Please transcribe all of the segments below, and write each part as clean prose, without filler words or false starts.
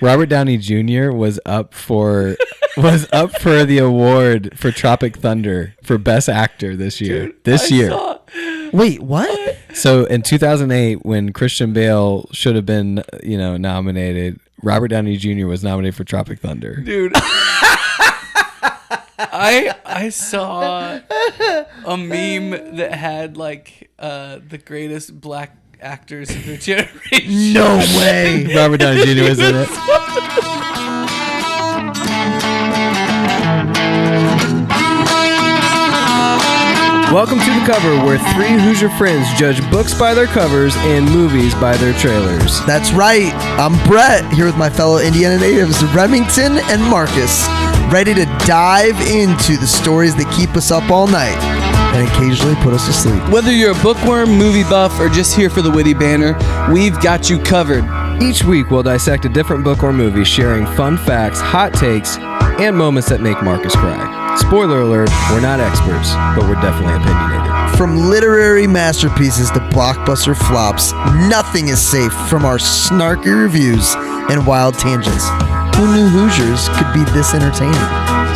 Robert Downey Jr. was up for the award for Tropic Thunder for Best Actor this year. Wait, what? So in 2008, when Christian Bale should have been, nominated, Robert Downey Jr. was nominated for Tropic Thunder. Dude. I saw a meme that had like the greatest black actors of their generation. No way. Robert Downey Jr. was in it. Welcome to The Cover, where three Hoosier friends judge books by their covers and movies by their trailers. That's right. I'm Brett, here with my fellow Indiana natives, Remington and Marcus, ready to dive into the stories that keep us up all night and occasionally put us to sleep. Whether you're a bookworm, movie buff, or just here for the witty banter, we've got you covered. Each week, we'll dissect a different book or movie, sharing fun facts, hot takes, and moments that make Marcus cry. Spoiler alert, we're not experts, but we're definitely opinionated. From literary masterpieces to blockbuster flops, nothing is safe from our snarky reviews and wild tangents. Who knew Hoosiers could be this entertaining?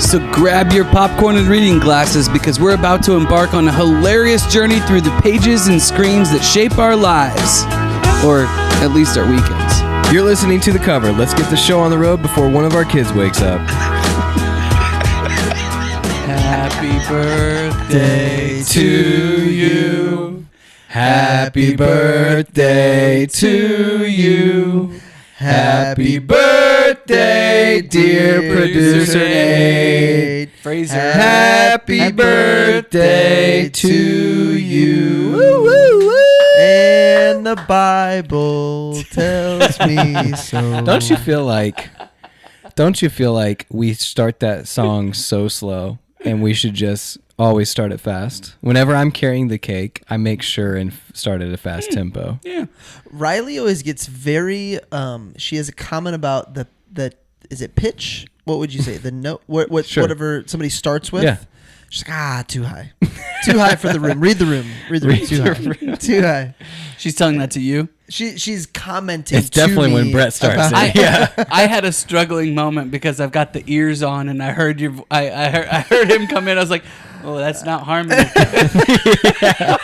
So grab your popcorn and reading glasses because we're about to embark on a hilarious journey through the pages and screens that shape our lives. Or at least our weekends. You're listening to The Cover. Let's get the show on the road before one of our kids wakes up. Happy birthday to you. Happy birthday to you. Happy birthday, dear producer Nate. Fraser. Happy birthday to you. Woo, woo, woo. And the Bible tells me so. Don't you feel like we start that song so slow and we should just always start it fast? Whenever I'm carrying the cake, I make sure and start at a fast tempo. Yeah. Riley always gets very she has a comment about the is it pitch? What would you say? The note Sure. whatever somebody starts with? Yeah. She's like, too high. Too high for the room. Read the room. Too high. Too high. She's telling that to you? She's commenting. It's definitely when Brett starts it. Yeah. I had a struggling moment because I've got the ears on and I heard I heard him come in. I was like, oh, that's not harmony. Yeah.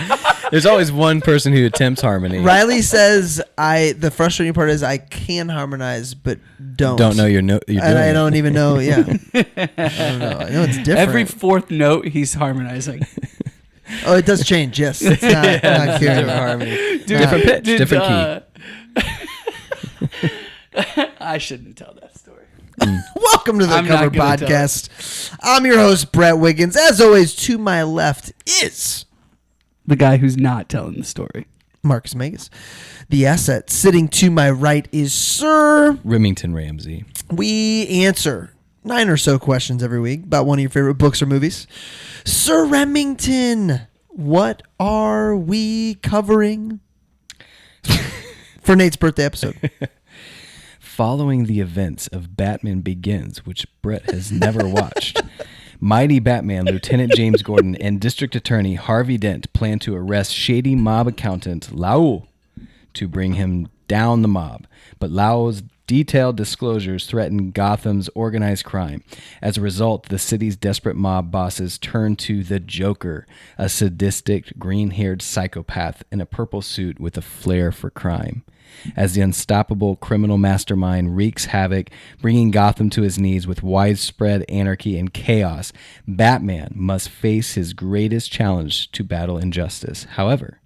There's always one person who attempts harmony. Riley says, the frustrating part is I can harmonize, but don't know you're doing and I it. don't even know. Yeah. I don't know. I know it's different. Every fourth note, he's harmonizing. Oh, it does change. Yes. It's not, not Different clear. harmony. Dude, Different pitch, different key. I shouldn't tell that story. Welcome to the I'm Cover not gonna tell Podcast. I'm your host, Brett Wiggins. As always, to my left is The guy who's not telling the story. Marcus Megas. The asset sitting to my right is Sir. Remington Ramsey. We answer 9 or so questions every week about one of your favorite books or movies. Sir Remington, what are we covering for Nate's birthday episode? Following the events of Batman Begins, which Brett has never watched, mighty Batman Lieutenant James Gordon and District Attorney Harvey Dent plan to arrest shady mob accountant Lau to bring him down the mob. But Lau's detailed disclosures threaten Gotham's organized crime. As a result, the city's desperate mob bosses turn to the Joker, a sadistic, green-haired psychopath in a purple suit with a flair for crime. As the unstoppable criminal mastermind wreaks havoc, bringing Gotham to his knees with widespread anarchy and chaos, Batman must face his greatest challenge to battle injustice. However,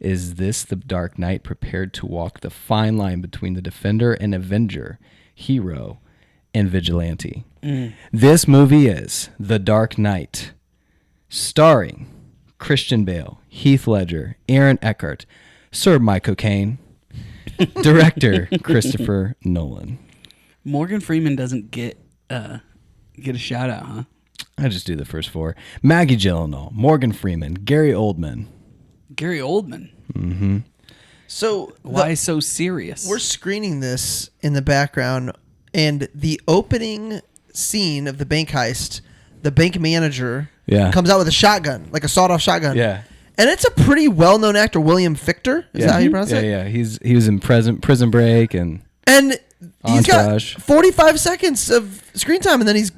is this the Dark Knight prepared to walk the fine line between the defender and avenger, hero and vigilante? This movie is The Dark Knight, starring Christian Bale, Heath Ledger, Aaron Eckhart, Sir Michael Caine, director Christopher Nolan. Morgan Freeman doesn't get a shout out, huh? I just do the first four. Maggie Gyllenhaal, Morgan Freeman, Gary Oldman. Gary Oldman. Mm-hmm. So Why so serious? we're screening this in the background, and the opening scene of the bank heist, the bank manager comes out with a shotgun, like a sawed-off shotgun. Yeah. And it's a pretty well-known actor, William Fichtner. Is that how you pronounce it? Yeah. He was in Prison Break and he's got Entourage. 45 seconds of screen time, and then it's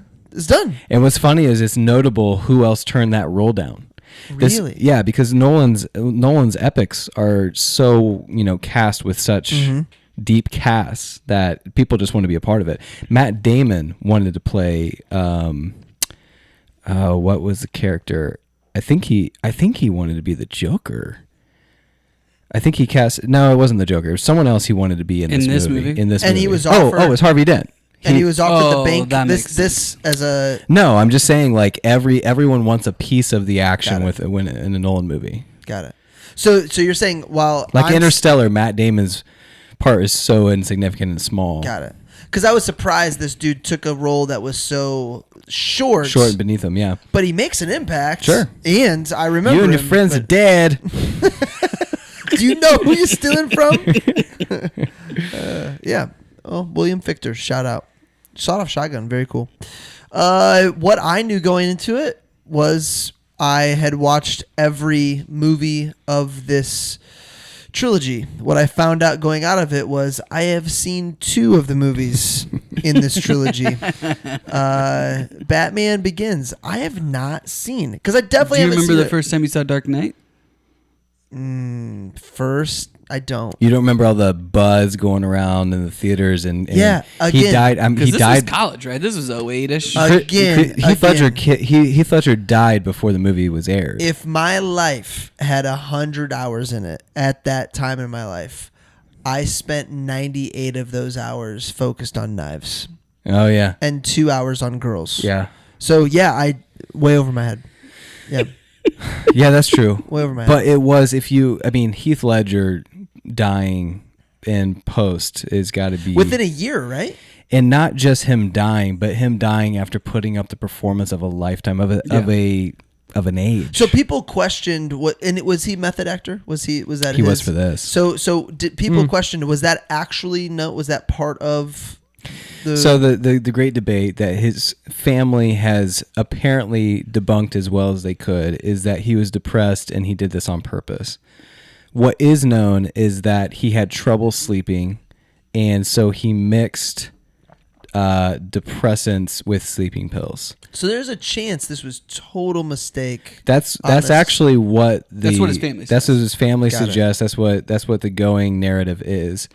done. And what's funny is it's notable who else turned that role down. Really? Yeah, because Nolan's epics are so, cast with such deep casts that people just want to be a part of it. Matt Damon wanted to play what was the character? I think he wanted to be the Joker. I think he cast. No, it wasn't the Joker. It was someone else he wanted to be in this movie. In this And movie. he was offered. it was Harvey Dent. And he was offered the bank. that makes This as a. No, I'm just saying, like everyone wants a piece of the action in a Nolan movie. Got it. So you're saying while Like Interstellar, Matt Damon's part is so insignificant and small. Got it. Because I was surprised this dude took a role that was so short beneath him. Yeah, but he makes an impact. Sure. And I remember you and your friends are dead. Do you know who you're stealing from? Yeah. Oh, William Fichtner. Shout out. Shot off shotgun. Very cool. What I knew going into it was I had watched every movie of this trilogy. What I found out going out of it was I have seen 2 of the movies in this trilogy. Batman Begins. I have not seen, because I definitely haven't seen it. Do you remember the first time you saw Dark Knight? First, I don't. You don't remember all the buzz going around in the theaters and Yeah, he again. died. Because He this died. was college, right? This was 08-ish. Heath Ledger died before the movie was aired. If my life had 100 hours in it at that time in my life, I spent 98 of those hours focused on knives Oh yeah, and 2 hours on girls. yeah, So yeah, I way over my head. Yeah, yeah. That's true. way over my head. But it was Heath Ledger dying in post has got to be Within a year, right? and not just him dying, but him dying after putting up the performance of a lifetime of an age. So people questioned was he a method actor? Was that He his? was for this. So did people question, was that actually was that part of the So the great debate that his family has apparently debunked as well as they could is that he was depressed and he did this on purpose. What is known is that he had trouble sleeping, and so he mixed depressants with sleeping pills. So there's a chance this was total mistake. That's Honest. actually what That's what his family That's says. what his family Got it. suggests. That's what the going narrative is.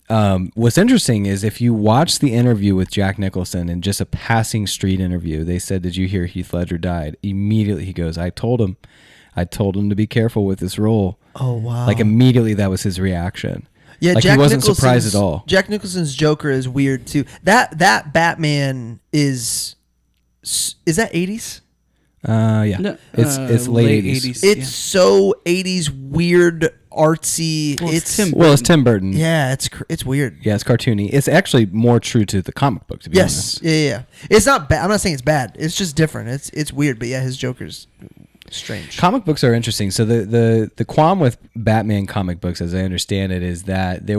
What's interesting is if you watch the interview with Jack Nicholson and just a passing street interview, they said, "Did you hear Heath Ledger died?" Immediately he goes, I told him to be careful with this role." Oh wow! Like immediately that was his reaction. Yeah, like Jack he wasn't Nicholson's- surprised at all. Jack Nicholson's Joker is weird too. That Batman is that 80s? Yeah, No, it's late 80s. It's so 80s weird artsy. Well, it's Tim Well, it's Tim Burton. yeah, it's weird. Yeah, it's cartoony. It's actually more true to the comic book, to be Yes, honest. yeah. It's not bad. I'm not saying it's bad. It's just different. It's weird, but yeah, his Joker's strange. Comic books are interesting. So the qualm with Batman comic books, as I understand it, is that it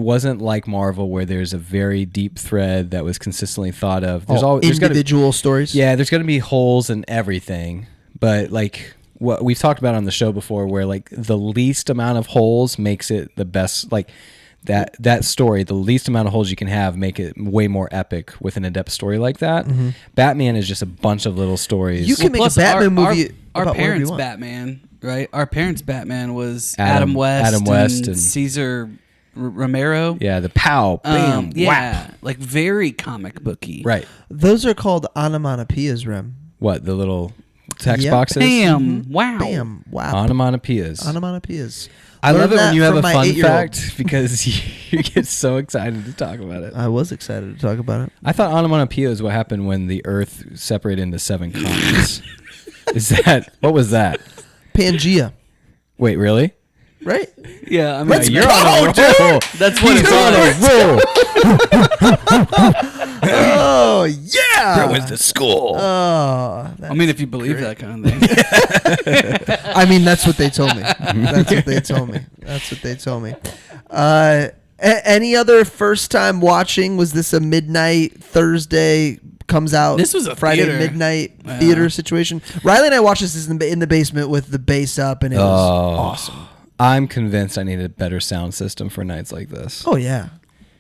wasn't like Marvel where there's a very deep thread that was consistently thought of. There's individual stories. Yeah, there's going to be holes in everything, but like what we've talked about on the show before, where like the least amount of holes makes it the best. Like that story, the least amount of holes you can have make it way more epic with an in-depth story like that. Mm-hmm. Batman is just a bunch of little stories. You can make a Batman movie Our about whatever you parents' want. Batman, right? Our parents' Batman was Adam Adam West, West and and- Caesar Romero. Yeah, the pow, bam, yeah, whap. like very comic booky. Right. Those are called onomatopoeias, Rem. What, the little text Yep. boxes? Bam! Wow! Bam! Wow. Onomatopoeias. Onomatopoeias. I love it Learned when you that have from a my fun 8-year-old. fact because you get so excited to talk about it. I was excited to talk about it. I thought onomatopoeia is what happened when the Earth separated into 7 continents. What was that? Pangea, Wait, really? right? Yeah, I mean, Let's You're go, on a roll. dude! that's what He's it's on a roll. Oh yeah. to school. Oh, I mean, if you believe that kind of thing. I mean, that's what they told me. That's what they told me. That's what they told me. Any other first time watching? Was this a midnight Thursday? Comes out. This was a Friday theater. midnight Yeah. theater situation. Riley and I watched this in the basement with the bass up, and it was awesome. I'm convinced I need a better sound system for nights like this. Oh yeah.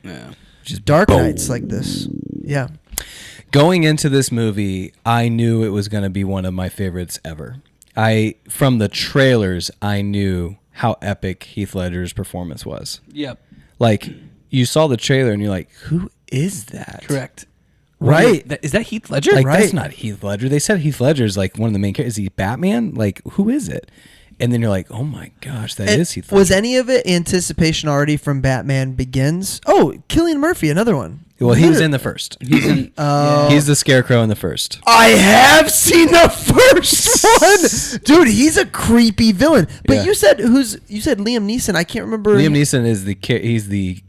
Yeah. Just Dark boom. Knights like this. Yeah. Going into this movie, I knew it was going to be one of my favorites ever. From the trailers, I knew how epic Heath Ledger's performance was. Yep. Like, you saw the trailer and you're like, who is that? Correct. Right. Is that Heath Ledger? Like, Right. that's not Heath Ledger. They said Heath Ledger's like one of the main characters. Is he Batman? Like, who is it? And then you're like, oh my gosh, that And is Heath Ledger. was any of it anticipation already from Batman Begins? Oh, Cillian Murphy, another one. Well, he was in the first. He's in. He's the Scarecrow in the first. I have seen the first one, dude. He's a creepy villain. But Yeah. you said Liam Neeson. I can't remember. Liam Neeson is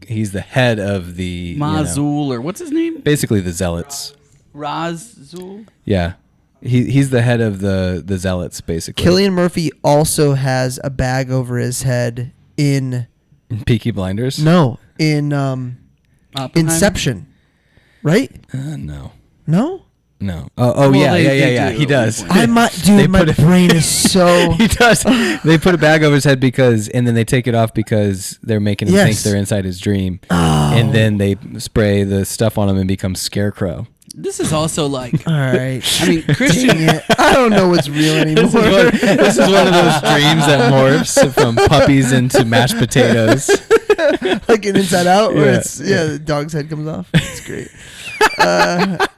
he's the head of the Mazul, or what's his name? basically the Zealots. Razul. Yeah, he's the head of the Zealots basically. Cillian Murphy also has a bag over his head in Peaky Blinders. Oppenheimer? Inception, right? No. No. Oh Well, yeah, they yeah. do He at does. one point. I might, They dude. My put it- brain is so. He does. They put a bag over his head and then they take it off because they're making him think Yes. they're inside his dream. Oh. And then they spray the stuff on him and become Scarecrow. This is also like. All right. I mean, Christian. Dang it. I don't know what's real anymore. This is one of those dreams that morphs from puppies into mashed potatoes. Like an Inside Out, where Yeah. it's the dog's head comes off. It's great.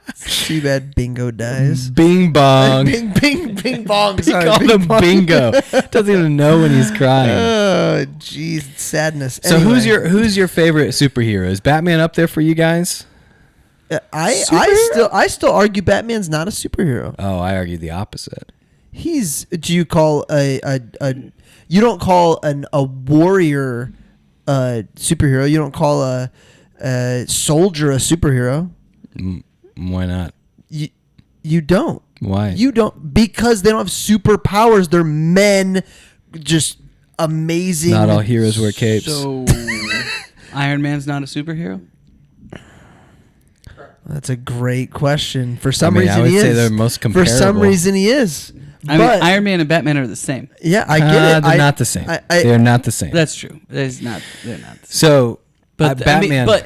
It's too bad Bingo dies. Bing bong. Bing bong. He Sorry, called him bong. Bingo. Doesn't even know when he's crying. Oh, jeez, sadness. So Anyway, who's your favorite superhero? Is Batman up there for you guys? I still argue Batman's not a superhero. Oh, I argue the opposite. Do you call you don't call a warrior superhero. You don't call a soldier a superhero. Why not? You don't. Why? You don't, because they don't have superpowers. They're men, just amazing. Not all heroes wear capes. So, Iron Man's not a superhero? That's a great question. For some I reason, would he say is. they're most For some comparable. reason, he is. I mean, Iron Man and Batman are the same. Yeah, I get it. They're not the same. They're not the same. That's true. They're not the same. So, But Batman. I mean,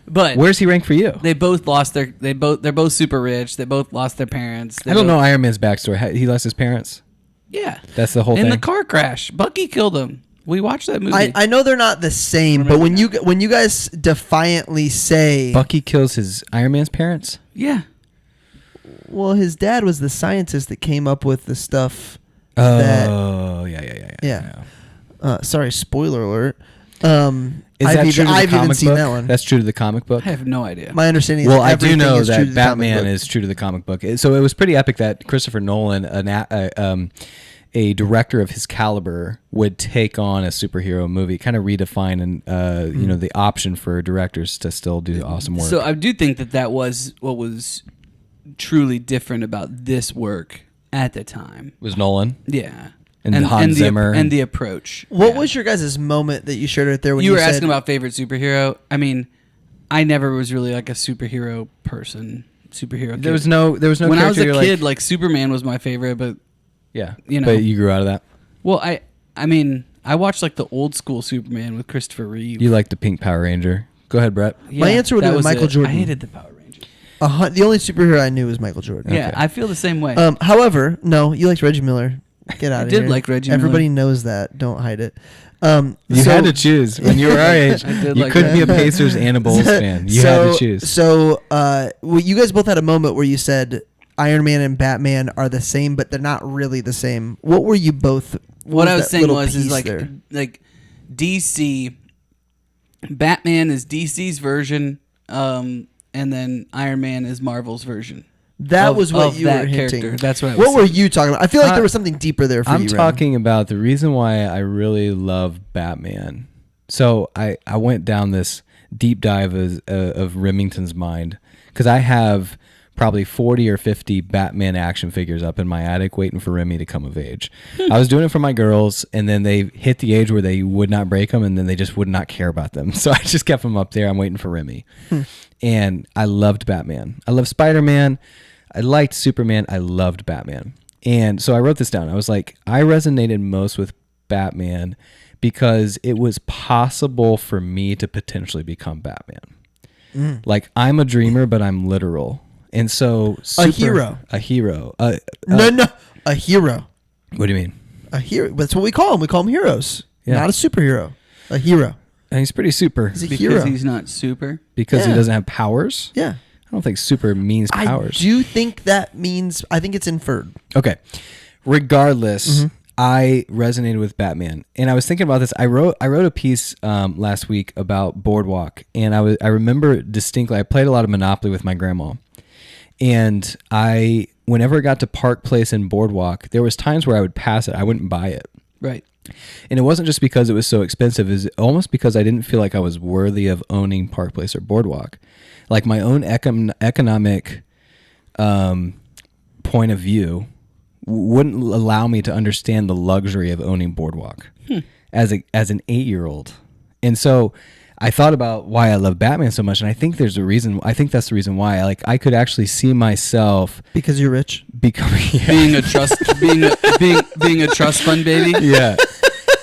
but where's he rank for you? they both lost they're both super rich. They both lost their parents. I don't know Iron Man's backstory. He lost his parents. Yeah. That's the whole In thing. the car crash, Bucky killed him. We watched that movie. I know they're not the same, but when you guys defiantly say, Bucky kills his Iron Man's parents. yeah. well, his dad was the scientist that came up with the stuff. Oh, yeah. Sorry, spoiler alert. Is that true to the I've even comic seen book? that one. That's true to the comic book. I have no idea. My understanding is Well, I do everything know is true that to the comic Batman book. is true to the comic book. So it was pretty epic that Christopher Nolan, a director of his caliber, would take on a superhero movie, kind of redefine and the option for directors to still do awesome work. So I do think that was what was truly different about this work at the time. was Nolan Yeah. and Hans Zimmer and the approach. What Yeah. was your guys' moment that you shared right there when you were said, asking about favorite superhero? I mean, I never was really like a superhero person. Superhero. There was kid. no When I was character a you're kid, like Superman was my favorite, but yeah, you know. but you grew out of that. well, I mean, I watched like the old school Superman with Christopher Reeve. You like the pink Power Ranger. Go ahead, Brett. My answer would that have been was Michael it. Jordan. I hated the Power Rangers. the only superhero I knew was Michael Jordan. Yeah, Okay. I feel the same way. However, no, you liked Reggie Miller. Get out of did here. like Reggie Everybody Miller. knows that. Don't hide it. You So- had to choose when you were our age. I did You like couldn't be a that. Pacers and a Bulls fan. You had to choose. So, well, you guys both had a moment where you said Iron Man and Batman are the same, but they're not really the same. What were you both? What I was that saying little was is piece like there? DC. Batman is DC's version, and then Iron Man is Marvel's version. That of- was what of you that were hinting. character. That's what I was What were saying. you talking about? I feel like I- there was something deeper there for I'm you. Ren. talking about the reason why I really love Batman. So I went down this deep dive of Remington's mind because I have probably 40 or 50 Batman action figures up in my attic waiting for Remy to come of age. I was doing it for my girls, and then they hit the age where they would not break them, and then they just would not care about them. So I just kept them up there. I'm waiting for Remy. And I loved Batman. I loved Spider-Man. I liked Superman. I loved Batman. And so I wrote this down. I was like, I resonated most with Batman because it was possible for me to potentially become Batman. Like I'm a dreamer, but I'm literal. And so A hero. A hero. No, a hero. What do you mean? A hero. That's what we call them. We call them heroes. Yeah. Not a superhero. A hero. And he's pretty super He's a Because hero. he's not super. because he Yeah. doesn't have powers. Yeah. I don't think super means powers. I do think that means. I think it's inferred. Okay. Regardless, I resonated with Batman, and I was thinking about this. I wrote a piece last week about Boardwalk, and I remember distinctly. I played a lot of Monopoly with my grandma, and whenever it got to Park Place and Boardwalk, there was times where I would pass it. I wouldn't buy it, Right. and it wasn't just because it was so expensive. It's almost because I didn't feel like I was worthy of owning Park Place or Boardwalk. Like my own economic point of view wouldn't allow me to understand the luxury of owning Boardwalk as an 8-year-old. And so I thought about why I love Batman so much, and I think there's a reason. I think that's the reason why. I could actually see myself Because you're rich. becoming Being a trust being a trust fund baby. yeah.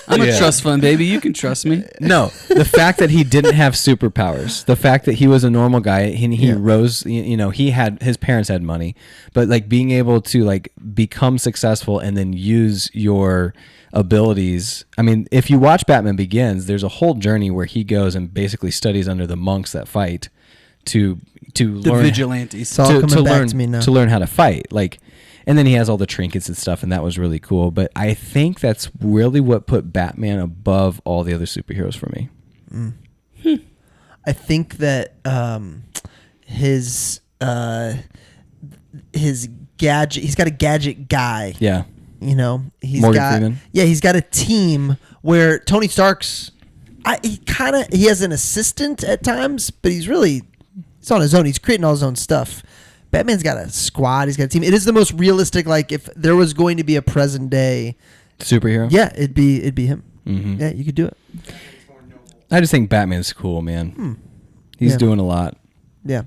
I'm a Yeah. trust fund baby. You can trust me. No, the fact that he didn't have superpowers, the fact that he was a normal guy, and he rose, he had, his parents had money, but like being able to like become successful and then use your abilities. I mean, if you watch Batman Begins, there's a whole journey where he goes and basically studies under the monks that fight to The learn vigilantes. It's all coming back to me now. to learn how to fight. Like, and then he has all the trinkets and stuff, and that was really cool. But I think that's really what put Batman above all the other superheroes for me. I think that his gadget. He's got a gadget guy. Yeah. He's Morgan got Freeman? he's got a team where Tony Stark's. He has an assistant at times, but he's on his own. He's creating all his own stuff. Batman's got a squad. He's got a team. It is the most realistic. Like if there was going to be a present day, Superhero? yeah, it'd be him. Mhm. Yeah, you could do it. I just think Batman's cool, man. He's Yeah. doing a lot. Yeah,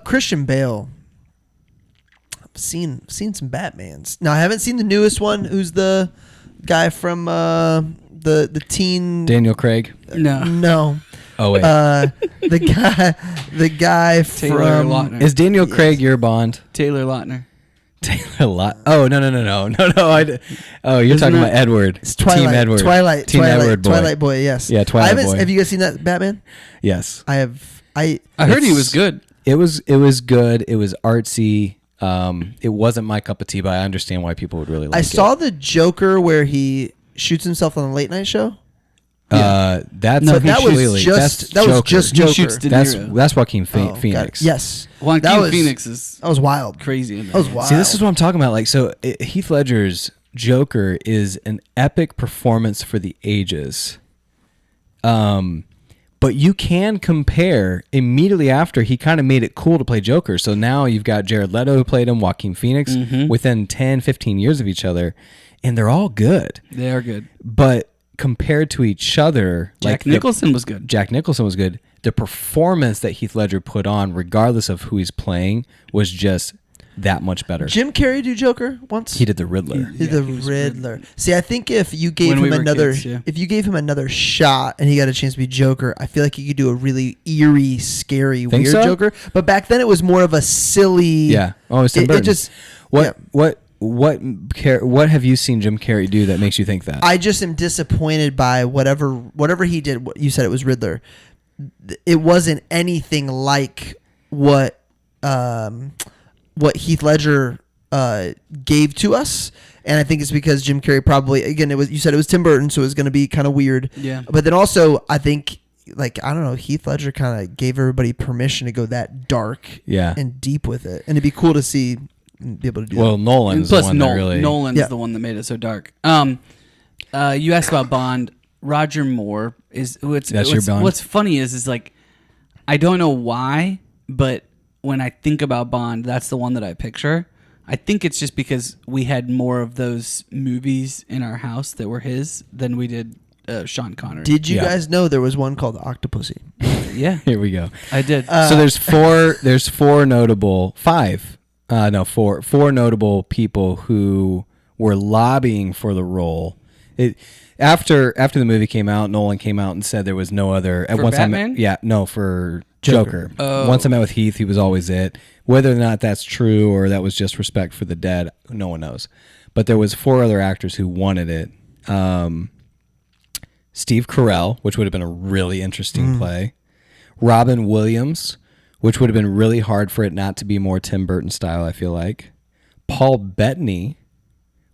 Christian Bale. I've seen some Batmans. Now I haven't seen the newest one. Who's the guy from the teen? Daniel Craig? No. No. Oh, wait. The guy Taylor from Lautner. Is Daniel Craig your Bond? Taylor Lautner. Taylor Oh, no. You're talking about Edward. It's Twilight. Team Edward. Twilight. Team Twilight. Edward boy. Twilight boy. Yes. Yeah, Twilight boy. Have you guys seen that Batman? Yes. I have. I heard he was good. It was good. It was artsy. It wasn't my cup of tea, but I understand why people would really like it. I saw the Joker where he shoots himself on the late night show. That's No, But that was completely- just that's that was Joker. just He Joker. shoots De That's Niro. Joaquin Oh, got it. Phoenix. Yes. That Joaquin was- Phoenix is That was wild. crazy in That was there. wild. See, this is what I'm talking about. Like, so Heath Ledger's Joker is an epic performance for the ages. But you can compare immediately after he kind of made it cool to play Joker. So now you've got Jared Leto who played him, Joaquin Phoenix within 10, 15 years of each other, and they're all good. They are good. But compared to each other, Jack Nicholson was good. Jack Nicholson was good. The performance that Heath Ledger put on, regardless of who he's playing, was just that much better. Jim Carrey do Joker once? He did the Riddler. He did the he was Riddler. See, I think if you gave When we him were another, kids, yeah. if you gave him another shot and he got a chance to be Joker, I feel like he could do a really eerie, scary, Think weird so? Joker. But back then it was more of a silly. Yeah. Oh, it's Tim It Burton. just What yeah. what have you seen Jim Carrey do that makes you think that? I just am disappointed by whatever he did. You said it was Riddler. It wasn't anything like what Heath Ledger gave to us, and I think it's because Jim Carrey probably, again, you said it was Tim Burton, so it was going to be kind of weird. Yeah. But then also I think, like, I don't know, Heath Ledger kind of gave everybody permission to go that dark Yeah. and deep with it, and it'd be cool to see be able to do Well, that. Nolan And is the plus, one that really. Nolan's Yeah. the one that made it so dark. You asked about Bond. Roger Moore is That's your Bond? What's funny is like, I don't know why, but when I think about Bond, that's the one that I picture. I think it's just because we had more of those movies in our house that were his than we did Sean Connery. Did you Yeah. guys know there was one called Octopussy? Yeah, Here we go. I did. So there's four notable four notable people who were lobbying for the role. After the movie came out, Nolan came out and said there was no other. At For one Batman? time, yeah, no, for Joker. Oh. Once I met with Heath, he was always it. Whether or not that's true or that was just respect for the dead, no one knows. But there was 4 other actors who wanted it. Steve Carell, which would have been a really interesting play. Robin Williams, which would have been really hard for it not to be more Tim Burton style, I feel like. Paul Bettany,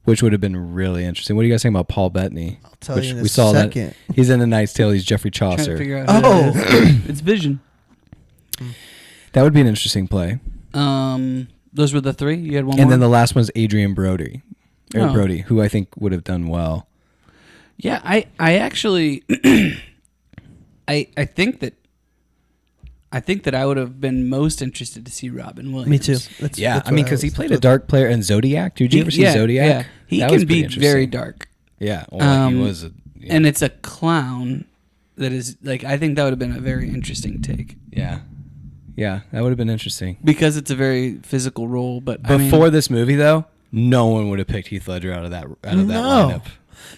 which would have been really interesting. What do you guys think about Paul Bettany? I'll tell you in a second. That he's in A Knight's Tale. He's Geoffrey Trying to Chaucer. figure out who it is. It's Vision. That would be an interesting play. Those were the 3. You had one And more. then the last one's Adrian Brody, Oh. Brody, who I think would have done well. Yeah, I actually, I think that I would have been most interested to see Robin Williams. Me too. I mean, because he played a dark player in Zodiac. Did you ever see Zodiac? Yeah, he That was can pretty be interesting. very dark. Yeah, well, he was. And it's a clown that is like, I think that would have been a very interesting take Yeah, that would have been interesting. because it's a very physical role. But Before this movie, though, no one would have picked Heath Ledger out of that lineup.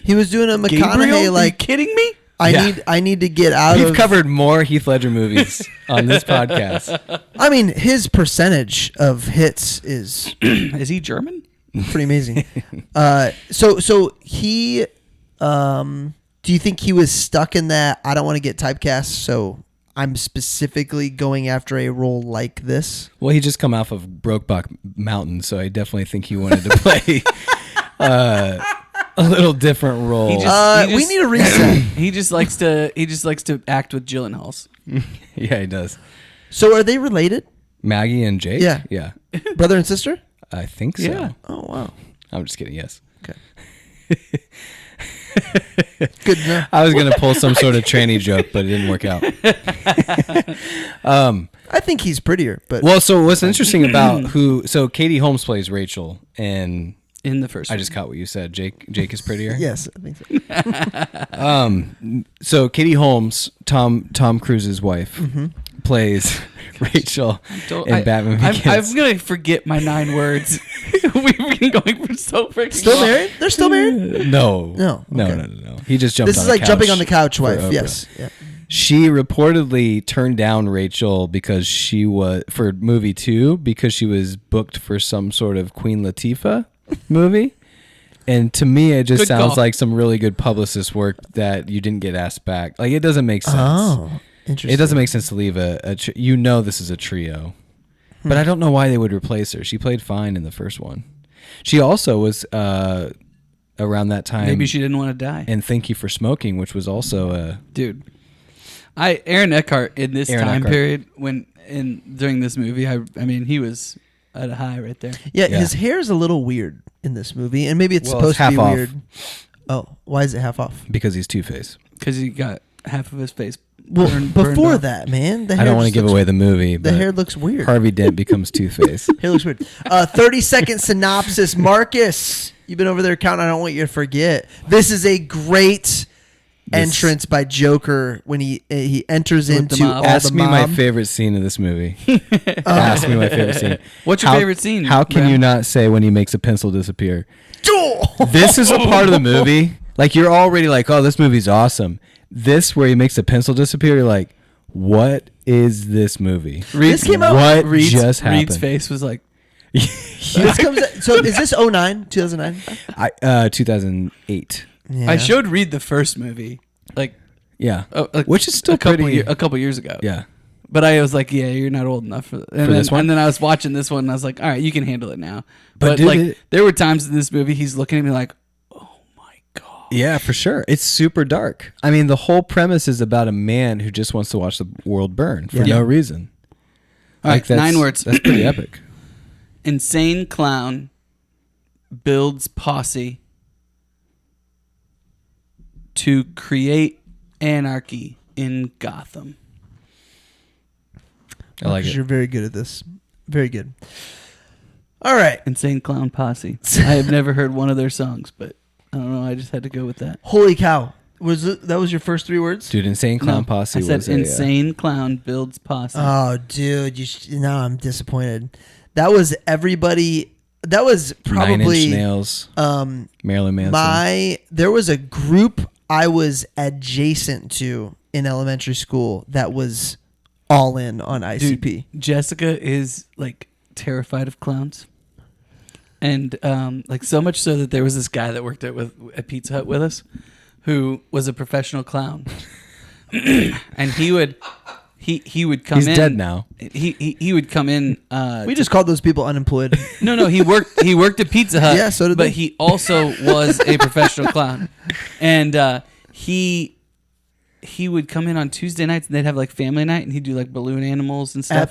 He was doing a Gabriel, McConaughey are you like, kidding me? I need to get out We've of. covered more Heath Ledger movies on this podcast. I mean, his percentage of hits is Is he German? pretty amazing. So he, do you think he was stuck in that? I don't want to get typecast, so I'm specifically going after a role like this. Well, he just come off of Brokeback Mountain, so I definitely think he wanted to play a little different role. We need a reset. He just likes to act with Gyllenhaals. Yeah, he does. So are they related? Maggie and Jake? Yeah. Yeah. Brother and sister? I think so. Yeah. Oh, wow. I'm just kidding, yes. Okay. Good to know. I was going to pull some sort of tranny joke, but it didn't work out. I think he's prettier, but Well, so what's interesting about so Katie Holmes plays Rachel, and In the first I one. just caught what you said. Jake is prettier? yes, I think so. So Katie Holmes, Tom Cruise's wife, plays Rachel in Batman Begins. I'm going to forget my 9 words. We've been going for so freaking Still long. married? They're still married? No. No, No, okay. no. He just jumped This on is the like couch jumping on the couch for wife. Oprah. Yes. Yeah. She reportedly turned down Rachel because she was for movie 2 because she was booked for some sort of Queen Latifah movie. And to me, it just Good sounds call. like some really good publicist work that you didn't get asked back. Like, it doesn't make sense. Oh, interesting. It doesn't make sense to leave this is a trio. But I don't know why they would replace her. She played fine in the first one. She also was around that time. Maybe she didn't want to die. And Thank You for Smoking, which was also a... Dude, Aaron Eckhart in this Aaron time Eckhart. period during this movie, I mean, he was at a high right there. Yeah, Yeah. his hair is a little weird in this movie, and maybe it's Well, supposed it's to be half off. weird. Oh, why is it half off? Because he's Two-Face. Because he got half of his face Well, burned before off. that, man, the I hair don't want to just give looks- away the movie, The but hair looks weird. Harvey Dent becomes Two-Face. Hair looks weird. 30-second synopsis. Marcus, you've been over there counting. I don't want you to forget. This is a great entrance by Joker when he enters With the into mob. all Ask the me my mob. favorite scene of this movie. Ask me my favorite scene. What's your favorite scene, How can Brad? you not say when he makes a pencil disappear? This is a part of the movie. Like, you're already like, oh, this movie's awesome. This, where he makes a pencil disappear, you're like, what is this movie? This came out- What Reed's, just happened? Reed's face was like, This comes. So is this 2009? 2008. Yeah. I showed Reed the first movie, like, Yeah. like Which is still a couple pretty. a couple years ago. Yeah. But I was like, yeah, you're not old enough for, this one? And then I was watching this one, and I was like, all right, you can handle it now. But But dude, like, there were times in this movie he's looking at me like, oh my god. Yeah, for sure. It's super dark. I mean, the whole premise is about a man who just wants to watch the world burn for Yeah. no reason. All right, 9 words. That's pretty epic. Insane clown builds posse to create anarchy in Gotham. I like Marcus, it. You're very good at this. Very good. All right. Insane clown posse. I have never heard one of their songs, but I don't know. I just had to go with that. Holy cow! That was your first 3 words? Dude, Insane Clown Posse I said was insane clown builds posse. Oh, dude, now I'm disappointed. That was everybody. That was Nine Inch probably Nails, Marilyn Manson. there was a group I was adjacent to in elementary school that was all in on ICP. Dude, Jessica is like terrified of clowns. And like so much so that there was this guy that worked at Pizza Hut with us who was a professional clown. And he would come in. He's dead now. He would come in. We just called those people unemployed. No, he worked at Pizza Hut. Yeah, so did but they. he also was a professional clown. And he would come in on Tuesday nights and they'd have like family night and he'd do like balloon animals and stuff At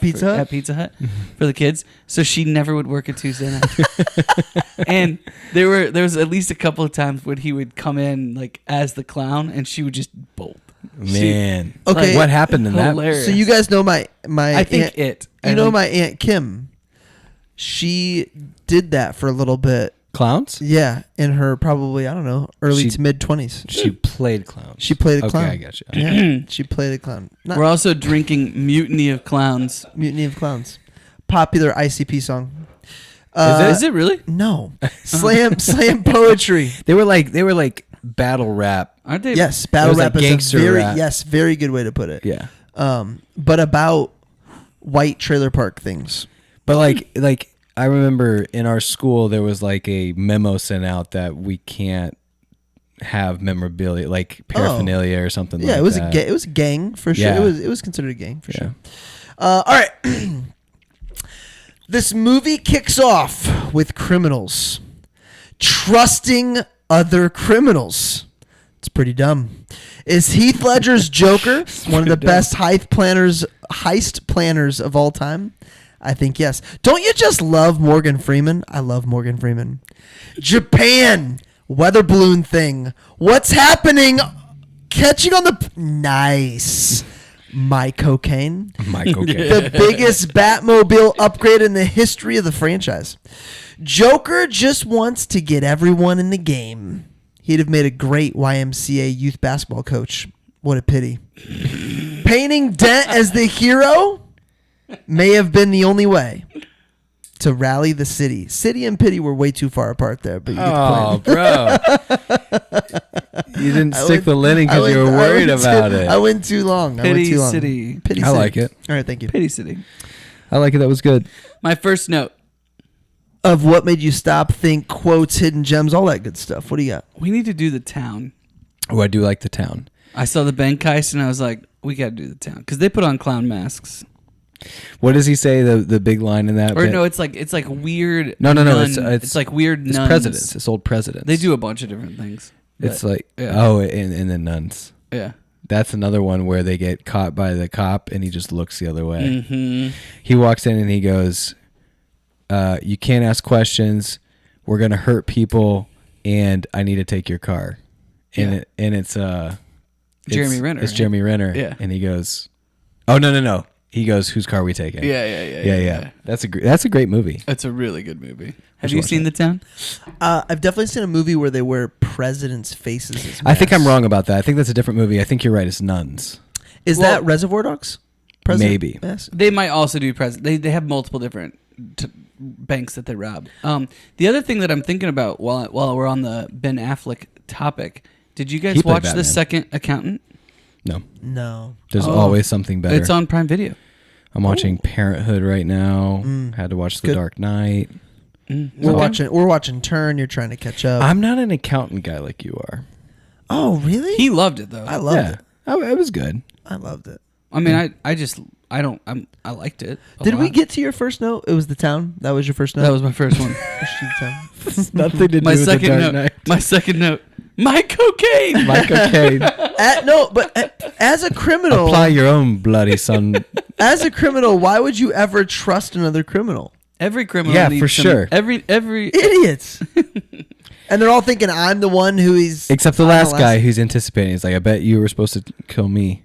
Pizza Hut? For the kids. So she never would work a Tuesday night. And there was at least a couple of times when he would come in like as the clown and she would just bolt. Man. Okay. What happened in that? Hilarious. So you guys know my I think aunt, my Aunt Kim. She did that for a little bit. Clowns? Yeah, in her probably, I don't know, early She- to mid 20s. She played clowns. She played a clown. Okay, I got you. Yeah, she played a clown. Not We're also drinking Mutiny of Clowns. Mutiny of Clowns. Popular ICP song. Is it really? No. Slam poetry. They were like battle rap. Aren't they? Yes, battle It was rap like is gangster a very rap. very good way to put it. Yeah. But about white trailer park things. But like I remember in our school there was like a memo sent out that we can't have memorabilia like paraphernalia or something Yeah, like it was that. it was a gang for sure. Yeah. It was considered a gang for Yeah. sure. All right. This movie kicks off with criminals trusting other criminals. It's pretty dumb. Is Heath Ledger's Joker one of the best heist planners of all time? I think yes. Don't you just love Morgan Freeman? I love Morgan Freeman. Japan weather balloon thing. What's happening? Catching on the nice. My cocaine. Michael Caine. The biggest Batmobile upgrade in the history of the franchise. Joker just wants to get everyone in the game. He'd have made a great YMCA youth basketball coach. What a pity. Painting Dent as the hero may have been the only way to rally the city. City and pity were way too far apart there, but you get the point. Bro. You didn't stick the landing because you were worried about it. I went too long. Pity City. Pity I City. like it. All right, thank you. Pity City. I like it. That was good. My first note. Of what made you stop, think, quotes, hidden gems, all that good stuff. What do you got? We need to do the town. Oh, I do like the town. I saw the bank heist and I was like, we got to do the town because they put on clown masks. What does he say? The big line in that? Or no, it's like weird. No. nun- It's like weird It's nuns. presidents. It's old presidents. They do a bunch of different things. It's But, like yeah. and the nuns. Yeah. That's another one where they get caught by the cop and he just looks the other way. Mm-hmm. He walks in and he goes, "You can't ask questions. We're gonna hurt people, and I need to take your car." And Yeah. it's Jeremy Renner, It's right? Jeremy Renner. Yeah. And he goes, "Oh no." He goes, "Whose car are we taking?" Yeah. That's a great movie. It's a really good movie. Have should you watch seen that. The Town? I've definitely seen a movie where they wear presidents' faces as masks. I think I'm wrong about that. I think that's a different movie. I think you're right. It's Nuns. Is Well- that Reservoir Dogs? Maybe. Mask? They might also do They have multiple different banks that they rob. The other thing that I'm thinking about while we're on the Ben Affleck topic, did you guys He played watch Batman. The Second Accountant? No. No. There's Oh. always something better. It's on Prime Video. I'm watching Parenthood right now. Mm. Had to watch The Good. Dark Knight. We're watching Turn. You're trying to catch up. I'm not an accountant guy like you are. Oh, really? He loved it though. I loved Yeah. it. Oh, it was good. I loved it. I mean, I liked it. a Did we lot. get to your first note? It was The Town. That was your first note. That was my first one. The Town. Nothing to do my with The second Dark note. Knight. My second note. My cocaine. Michael Caine. As a criminal, Apply your own bloody son. as a criminal, why would you ever trust another criminal? Every criminal. Yeah, needs for some- sure. Every. Idiots. And they're all thinking I'm the one who is. Except the I'm last guy who's anticipating. He's like, I bet you were supposed to kill me.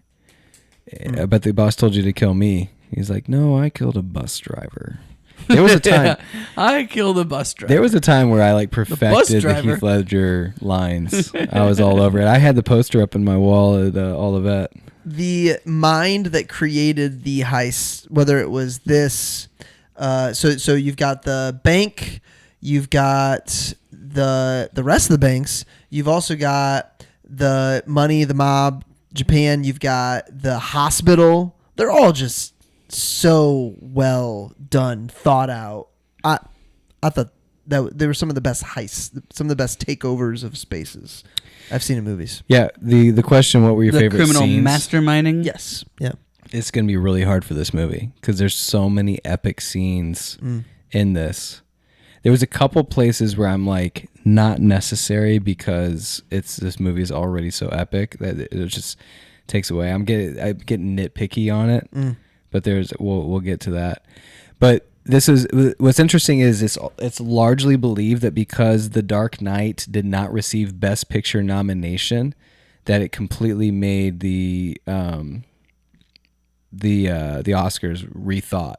Hmm. I bet the boss told you to kill me. He's like, no, I killed a bus driver. There was a time. I killed a bus driver. There was a time where I like perfected the driver. Heath Ledger lines. I was all over it. I had the poster up in my wall at Olivet. The mind that created the heist, whether it was this, so you've got the bank, you've got the rest of the banks, you've also got the money, the mob, Japan, you've got the hospital, they're all just so well done, thought out. I thought that they were some of the best heists, some of the best takeovers of spaces I've seen in movies. Yeah. The question, what were your favorite criminal scenes? masterminding? Yes. Yeah. It's going to be really hard for this movie because there's so many epic scenes in this. There was a couple places where I'm like, not necessary because this movie is already so epic that it just takes away. I'm getting nitpicky on it, but we'll get to that. But this is what's interesting is it's largely believed that because The Dark Knight did not receive Best Picture nomination, that it completely made the Oscars rethought.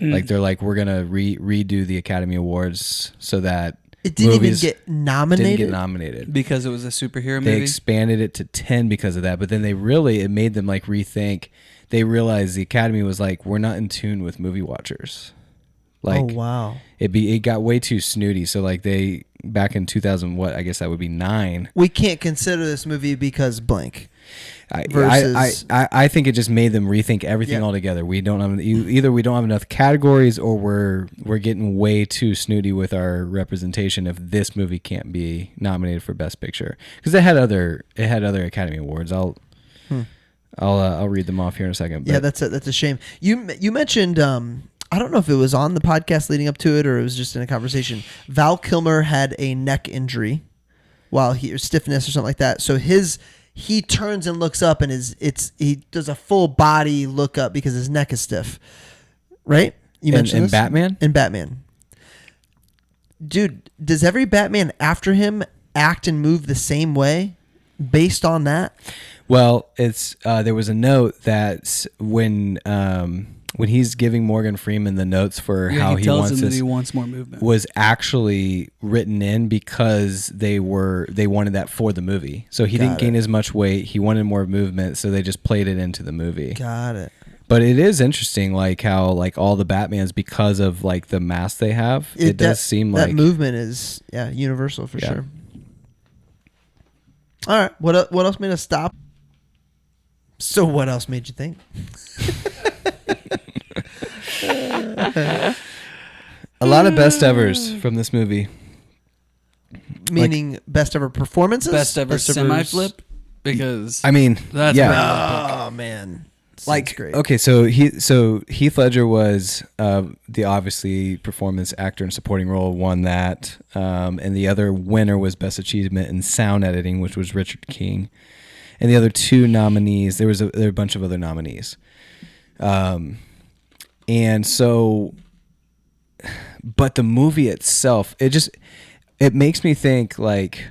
Like they're like, we're gonna redo the Academy Awards so that it didn't even movies get nominated. Didn't get nominated Because it was a superhero movie. They expanded it to 10 because of that, but then it made them like rethink. They realized the Academy was like, we're not in tune with movie watchers. Like, oh wow! It got way too snooty. So like they back in 2000, what I guess that would be 9. We can't consider this movie because blank. I think it just made them rethink everything altogether. We don't have either we don't have enough categories or we're getting way too snooty with our representation if this movie can't be nominated for Best Picture because it had other Academy Awards. I'll read them off here in a second. Yeah, that's a shame. You mentioned I don't know if it was on the podcast leading up to it or it was just in a conversation. Val Kilmer had a neck injury or stiffness or something like that. So he turns and looks up and he does a full body look up because his neck is stiff. Right? You mentioned in this? Batman? In Batman. Dude, does every Batman after him act and move the same way based on that? Well, it's there was a note that when he's giving Morgan Freeman the notes for how he tells wants him this, that he wants more movement, was actually written in because they wanted that for the movie. So he didn't gain as much weight. He wanted more movement, so they just played it into the movie. Got it. But it is interesting, like how like all the Batmans, because of like the mask they have, it does seem like that movement is universal for sure. All right, what else made us stop? So what else made you think? A lot of best evers from this movie. Meaning best ever performances? best ever semi-flip, because I mean, that's Oh man. like great. Okay, so Heath Ledger was the obviously performance actor in supporting role, won that, and the other winner was best achievement in sound editing, which was Richard King, and the other two nominees there were a bunch of other nominees, and so, but the movie itself, it makes me think like,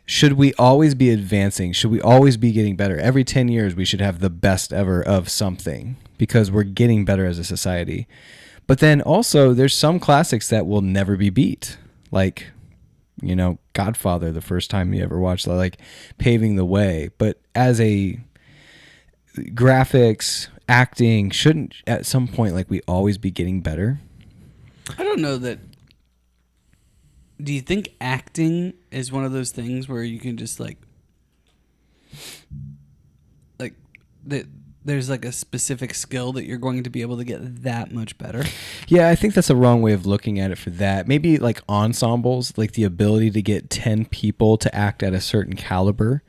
should we always be advancing? Should we always be getting better? Every 10 years, we should have the best ever of something because we're getting better as a society. But then also, there's some classics that will never be beat. Like, Godfather, the first time you ever watched, like paving the way. But as a graphics, acting, shouldn't at some point, like, we always be getting better? I don't know that. Do you think acting is one of those things where you can just there's like a specific skill that you're going to be able to get that much better? Yeah, I think that's a wrong way of looking at it for that. Maybe like ensembles, like the ability to get 10 people to act at a certain caliber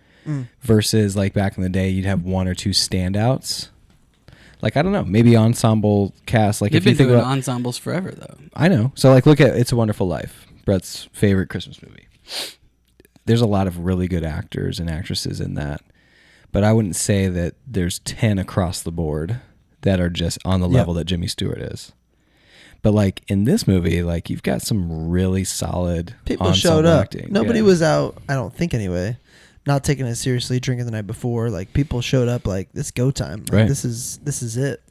versus like back in the day, you'd have one or two standouts. Like, I don't know, maybe ensemble cast. Like, You've if you been think doing about ensembles forever, though. I know. So like, look at It's a Wonderful Life, Brett's favorite Christmas movie. There's a lot of really good actors and actresses in that, but I wouldn't say that there's 10 across the board that are just on the level that Jimmy Stewart is. But like in this movie, like you've got some really solid people showed up. Acting. Nobody was out, I don't think anyway, not taking it seriously, drinking the night before. Like people showed up like, this go time. Like, right. This is it.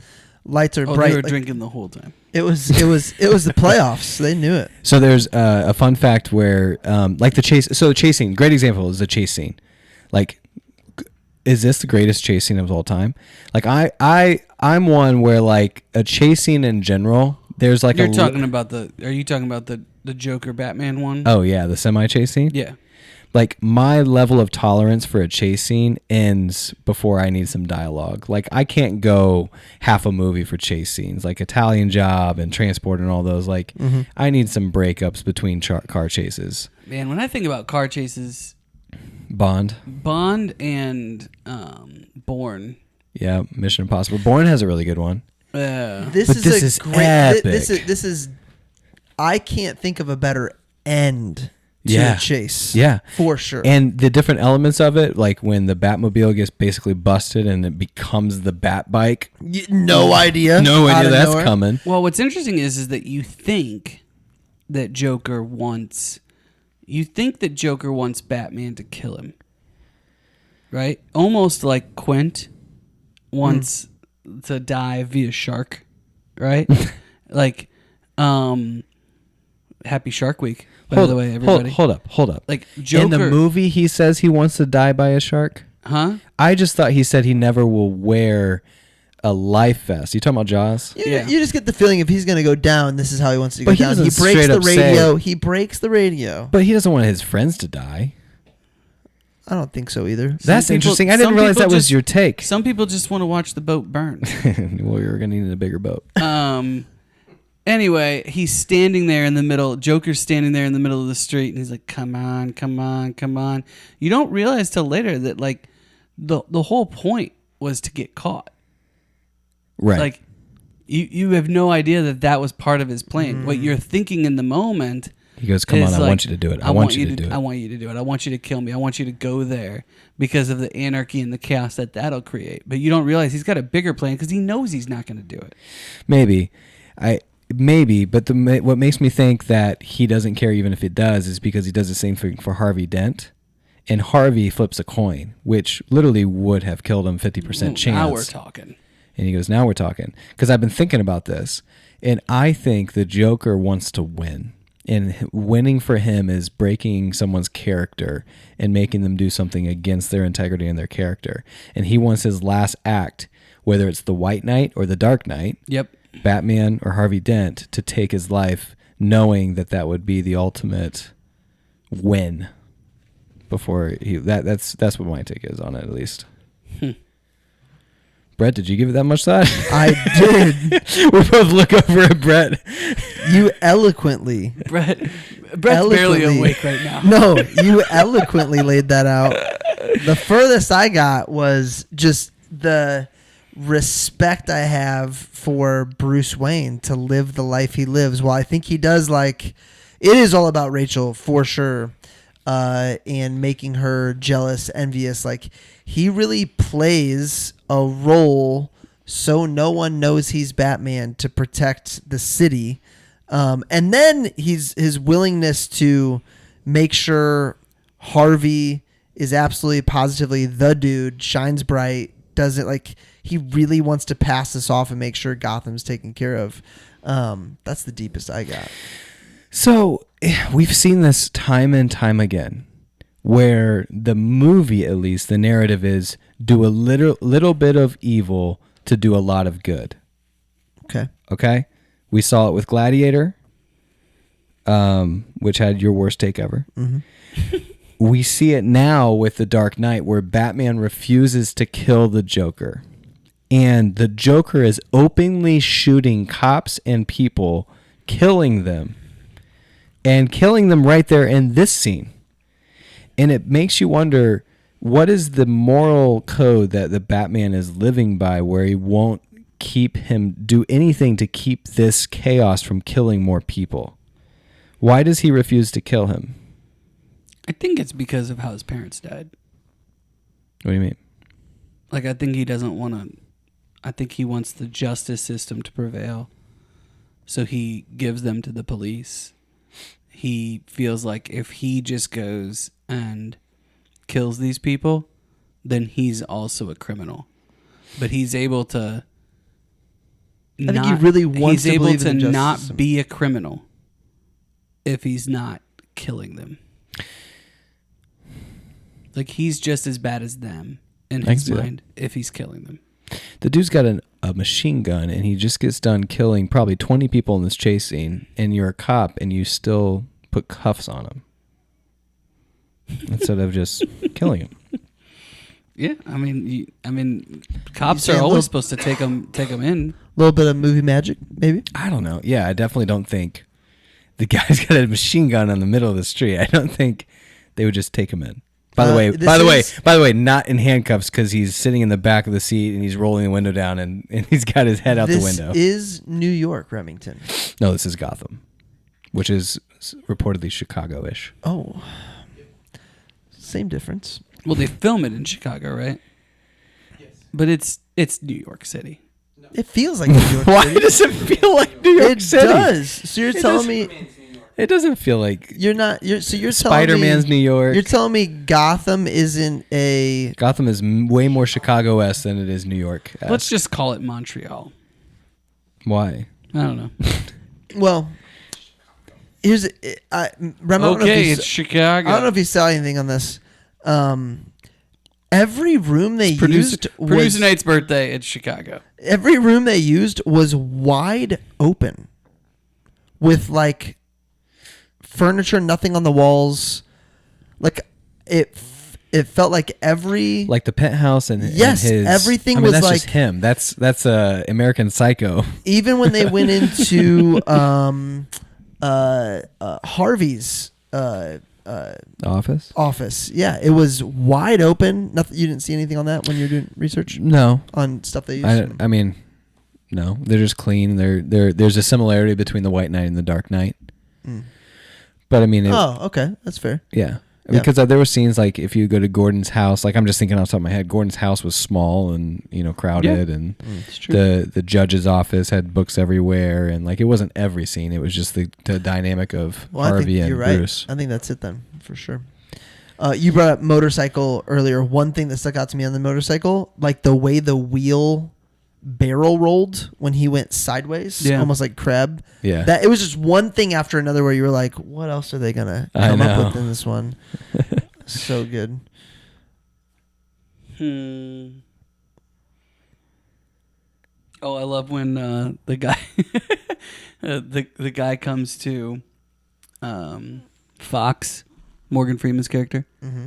Lights are bright. They were like, drinking the whole time. It was the playoffs. They knew it. So there's a fun fact where like the chase. So the chase scene, great example is the chase scene. Like, is this the greatest chase scene of all time? Like I'm one where like a chase scene in general, there's like Are you talking about the Joker Batman one? Oh yeah, the semi chase scene. Yeah. Like, my level of tolerance for a chase scene ends before I need some dialogue. Like, I can't go half a movie for chase scenes, like Italian Job and Transport and all those. Like, I need some breakups between car chases. Man, when I think about car chases, Bond and Bourne. Yeah, Mission Impossible. Bourne has a really good one. This But is this a is great. epic. This is. I can't think of a better end to Yeah. a chase. Yeah. For sure. And the different elements of it, like when the Batmobile gets basically busted and it becomes the Bat bike. No idea. No Out idea of that's nowhere. coming. Well, what's interesting is that you think that Joker wants Batman to kill him, right? Almost like Quint wants to die via shark, right? Like, Happy Shark Week, by the way, everybody. Hold up. Like, Joker, In the movie, he says he wants to die by a shark. huh? I just thought he said he never will wear a life vest. You talking about Jaws? Yeah. You just get the feeling if he's going to go down, this is how he wants to go But he down. He doesn't breaks straight the up say- radio. He breaks the radio. But he doesn't want his friends to die. I don't think so either. That's people- interesting. I didn't some realize people that was just- your take. Some people just want to watch the boat burn. Well, you're going to need a bigger boat. Anyway, he's standing there in the middle. Joker's standing there in the middle of the street, and he's like, "Come on, come on, come on." You don't realize till later that like the whole point was to get caught. Right. Like you have no idea that was part of his plan. What you're thinking in the moment. He goes, come is on, I like, want you to do it. I want you to do it. I want you to do it. I want you to kill me. I want you to go there because of the anarchy and the chaos that'll create. But you don't realize he's got a bigger plan because he knows he's not going to do it. Maybe. But what makes me think that he doesn't care even if it does is because he does the same thing for Harvey Dent. And Harvey flips a coin, which literally would have killed him 50% chance. Now we're talking. And he goes, now we're talking. Because I've been thinking about this. And I think the Joker wants to win. And winning for him is breaking someone's character and making them do something against their integrity and their character. And he wants his last act, whether it's the White Knight or the Dark Knight, Yep. Batman or Harvey Dent, to take his life, knowing that would be the ultimate win. Before that's what my take is on it, at least. Brett, did you give it that much thought? I did. We both look over at Brett. You eloquently. Brett's barely Eloquently. awake right now. No, you eloquently laid that out. The furthest I got was just the respect I have for Bruce Wayne to live the life he lives. Well, I think he does it is all about Rachel for sure. And making her jealous, envious. Like, he really plays a role so no one knows he's Batman to protect the city. And then his willingness to make sure Harvey is absolutely positively the dude, shines bright, does it like he really wants to pass this off and make sure Gotham's taken care of. That's the deepest I got. So we've seen this time and time again, where the movie, at least, the narrative is do a little bit of evil to do a lot of good. Okay? We saw it with Gladiator, which had your worst take ever. Mm-hmm. We see it now with The Dark Knight, where Batman refuses to kill the Joker. And the Joker is openly shooting cops and people, killing them. And killing them right there in this scene. And it makes you wonder, what is the moral code that the Batman is living by, where he won't do anything to keep this chaos from killing more people? Why does he refuse to kill him? I think it's because of how his parents died. What do you mean? Like, I think he doesn't want to... I think he wants the justice system to prevail. So he gives them to the police. He feels like if he just goes and kills these people, then he's also a criminal. But he's able to... I think he really wants he's to able believe to in the justice not system. be a criminal if he's not killing them. Like, he's just as bad as them in I can his see that. mind if he's killing them. The dude's got a machine gun, and he just gets done killing probably 20 people in this chase scene, and you're a cop, and you still put cuffs on him. instead of just killing him. Yeah, I mean, cops saying are a always little- supposed to take them in. A little bit of movie magic, maybe. I don't know. Yeah, I definitely don't think the guy's got a machine gun in the middle of the street. I don't think they would just take him in. By the way, not in handcuffs because he's sitting in the back of the seat and he's rolling the window down and he's got his head out the window. This is New York, Remington. No, this is Gotham, which is reportedly Chicago-ish. Oh, same difference. Well, they film it in Chicago, right? Yes. But it's New York City. It feels like New York Why City. does it feel like New York It City? does. So you're telling me It doesn't feel like you're not. You're telling Spider-Man's me New York. You're telling me Gotham isn't a. Gotham is way more Chicago-esque than it is New York. Let's just call it Montreal. Why? I don't know. Well, here's. I don't know if Okay, you it's Chicago. I don't know if you saw anything on this. Every room they used was Producer Nate's birthday. It's Chicago. every room they used was wide open, with like furniture, nothing on the walls. Like it felt like every Like the penthouse and Yes, and his, everything I mean, was that's just like- him. That's American Psycho. even when they went into Harvey's Office? office. Yeah, it was wide open. Nothing. You didn't see anything on that when you're doing research No, on stuff they used. I mean, no. They're just clean. There's a similarity between the White Knight and the Dark Knight. Mm. But I mean, Oh, okay, that's fair. yeah. Yeah. Because there were scenes like if you go to Gordon's house, like I'm just thinking off the top of my head, Gordon's house was small and crowded, and It's true. the judge's office had books everywhere, and like it wasn't every scene. It was just the dynamic of Well, I Harvey think and you're right. Bruce. I think that's it then, for sure. You brought up motorcycle earlier. One thing that stuck out to me on the motorcycle, like the way the wheel barrel rolled when he went sideways, Yeah. almost like Crab. Yeah. That it was just one thing after another where you were like, what else are they gonna I come up know. with in this one? So good. Oh, I love when the guy the guy comes to Fox, Morgan Freeman's character, Mm-hmm.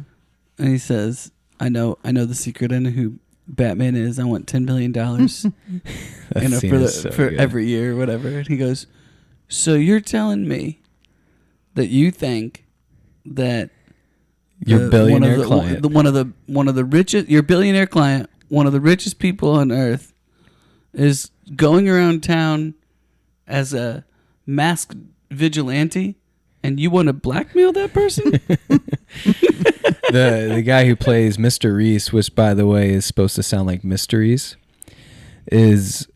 and he says, "I know the secret. I know who Batman is. I want $10 million, That scene for is so good. every year, or whatever." And he goes, "So you're telling me that you think that Your billionaire client. one of the richest, your billionaire client, one of the richest people on earth, is going around town as a masked vigilante, and you want to blackmail that person?" the guy who plays Mr. Reese, which by the way is supposed to sound like mysteries, is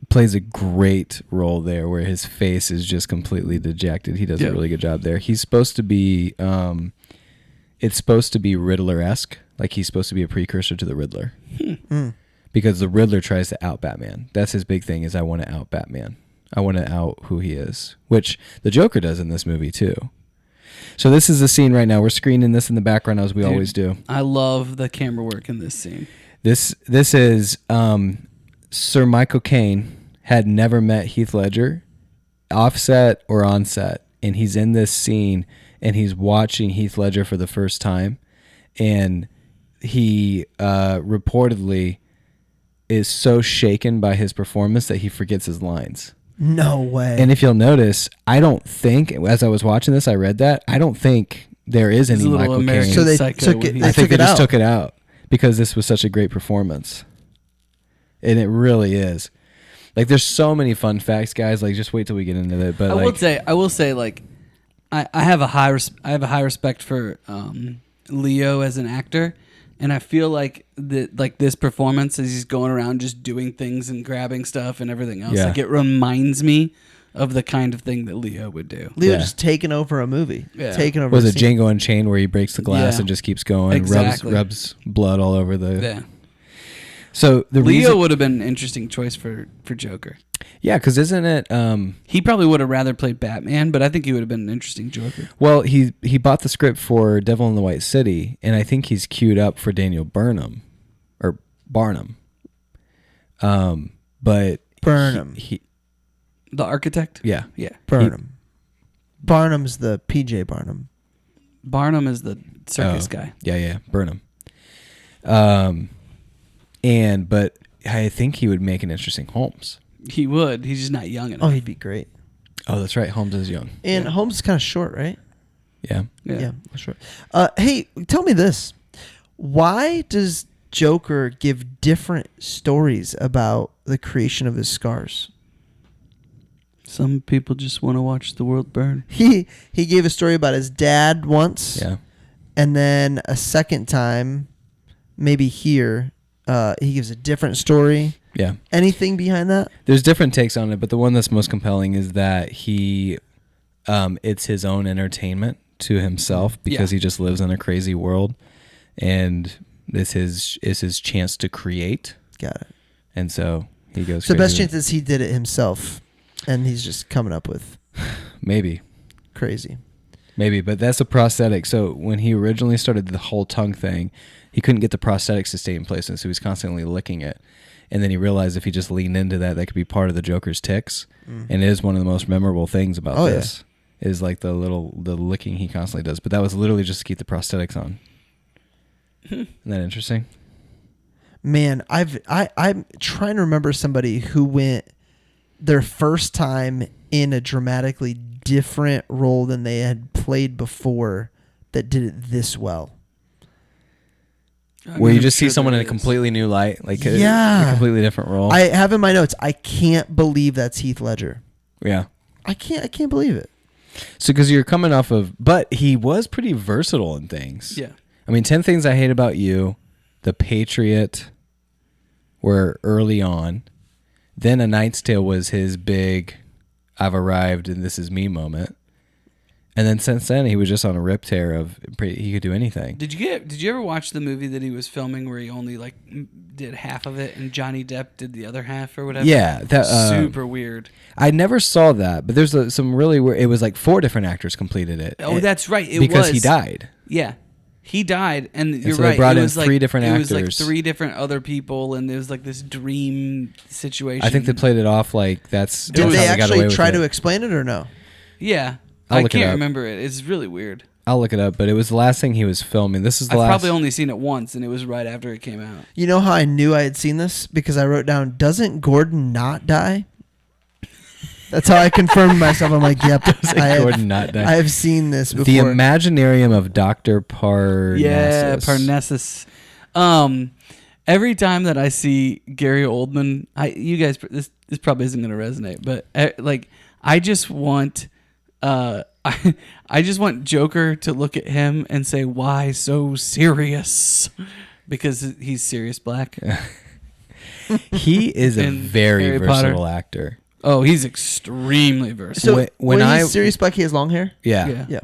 plays a great role there where his face is just completely dejected. He does a really good job there. He's supposed to be it's supposed to be Riddler-esque, like he's supposed to be a precursor to the Riddler. Because the Riddler tries to out Batman. That's his big thing, is I want to out Batman. I want to out who he is, which the Joker does in this movie too. So this is the scene right now. We're screening this in the background as we always do. I love the camera work in this scene. This is Sir Michael Caine had never met Heath Ledger, offset or on set, and he's in this scene and he's watching Heath Ledger for the first time, and he reportedly is so shaken by his performance that he forgets his lines. No way. And if you'll notice, I don't think, as I was watching this, I read that, I don't think there is He's any a little Michael American Caine. So they Psycho took when it- he- I think took they it just out. took it out because this was such a great performance. And it really is. Like, there's so many fun facts, guys. Like, just wait till we get into it. But I will say, like, I have a high respect for Leo as an actor, and I feel like this performance as he's going around just doing things and grabbing stuff and everything else, Yeah. like it reminds me of the kind of thing that Leo would do. Leo Yeah. just taking over a movie. Yeah. Taking over was a it scene. Django Unchained where he breaks the glass Yeah. and just keeps going, Exactly. rubs blood all over the... Yeah, So the Leo reason... would have been an interesting choice for Joker. Yeah, because isn't it... He probably would have rather played Batman, but I think he would have been an interesting Joker. well, he bought the script for Devil in the White City, and I think he's queued up for Daniel Burnham. Or Barnum. But... Burnham. He, The Architect. yeah. Yeah. Burnham. Barnum's the PJ Barnum. Barnum is the circus guy. Yeah, Burnham. But I think he would make an interesting Holmes. He would. He's just not young enough. Oh, he'd be great. Oh, that's right. Holmes is young. And Holmes is kind of short, right? Yeah. Yeah. Short. Hey, tell me this. Why does Joker give different stories about the creation of his scars? Some people just want to watch the world burn. He gave a story about his dad once. Yeah. And then a second time, maybe here, he gives a different story. Yeah. Anything behind that? There's different takes on it, but the one that's most compelling is that he, it's his own entertainment to himself because he just lives in a crazy world, and this is his chance to create. Got it. And so he goes. So the best crazy. chance is he did it himself, and he's just coming up with maybe, but that's a prosthetic. So when he originally started the whole tongue thing, he couldn't get the prosthetics to stay in place, and so he was constantly licking it. And then he realized if he just leaned into that, that could be part of the Joker's tics. And it is one of the most memorable things about this. Is like the licking he constantly does. But that was literally just to keep the prosthetics on. Isn't that interesting? Man, I'm trying to remember somebody who went their first time in a dramatically different role than they had played before that did it this well. Where you just see someone in a completely new light, like a completely different role. I have in my notes, I can't believe that's Heath Ledger. Yeah. I can't believe it. So because you're coming off of, but he was pretty versatile in things. Yeah. I mean, 10 Things I Hate About You, The Patriot were early on. Then A Knight's Tale was his big, I've arrived and this is me moment. And then since then, he was just on a rip tear of he could do anything. Did you ever watch the movie that he was filming where he only like did half of it and Johnny Depp did the other half or whatever? Yeah, that super weird. I never saw that, but there's some really weird. It was like 4 different actors completed it. Oh, that's right. Because he died. Yeah, he died, and you're so right. They brought it in was 3 different actors. It was like 3 different other people, and there was like this dream situation. I think they played it off like that's. Did that's they how got actually away with try it. to explain it or no? Yeah. I'll I look it can't up. remember it. It's really weird. I'll look it up, but it was the last thing he was filming. This is the I've last. probably only seen it once, and it was right after it came out. You know how I knew I had seen this? Because I wrote down, doesn't Gordon not die? That's how I confirmed myself. I'm like, yep. Gordon not die? I have seen this before. The Imaginarium of Dr. Parnassus. Yeah, Parnassus. Every time that I see Gary Oldman, you guys, this probably isn't going to resonate, but I just want, I just want Joker to look at him and say, "Why so serious?" Because he's Sirius Black. He is a In very Harry versatile Potter. actor. Oh, he's extremely versatile. So when he's Sirius Black, he has long hair? Yeah. Yeah.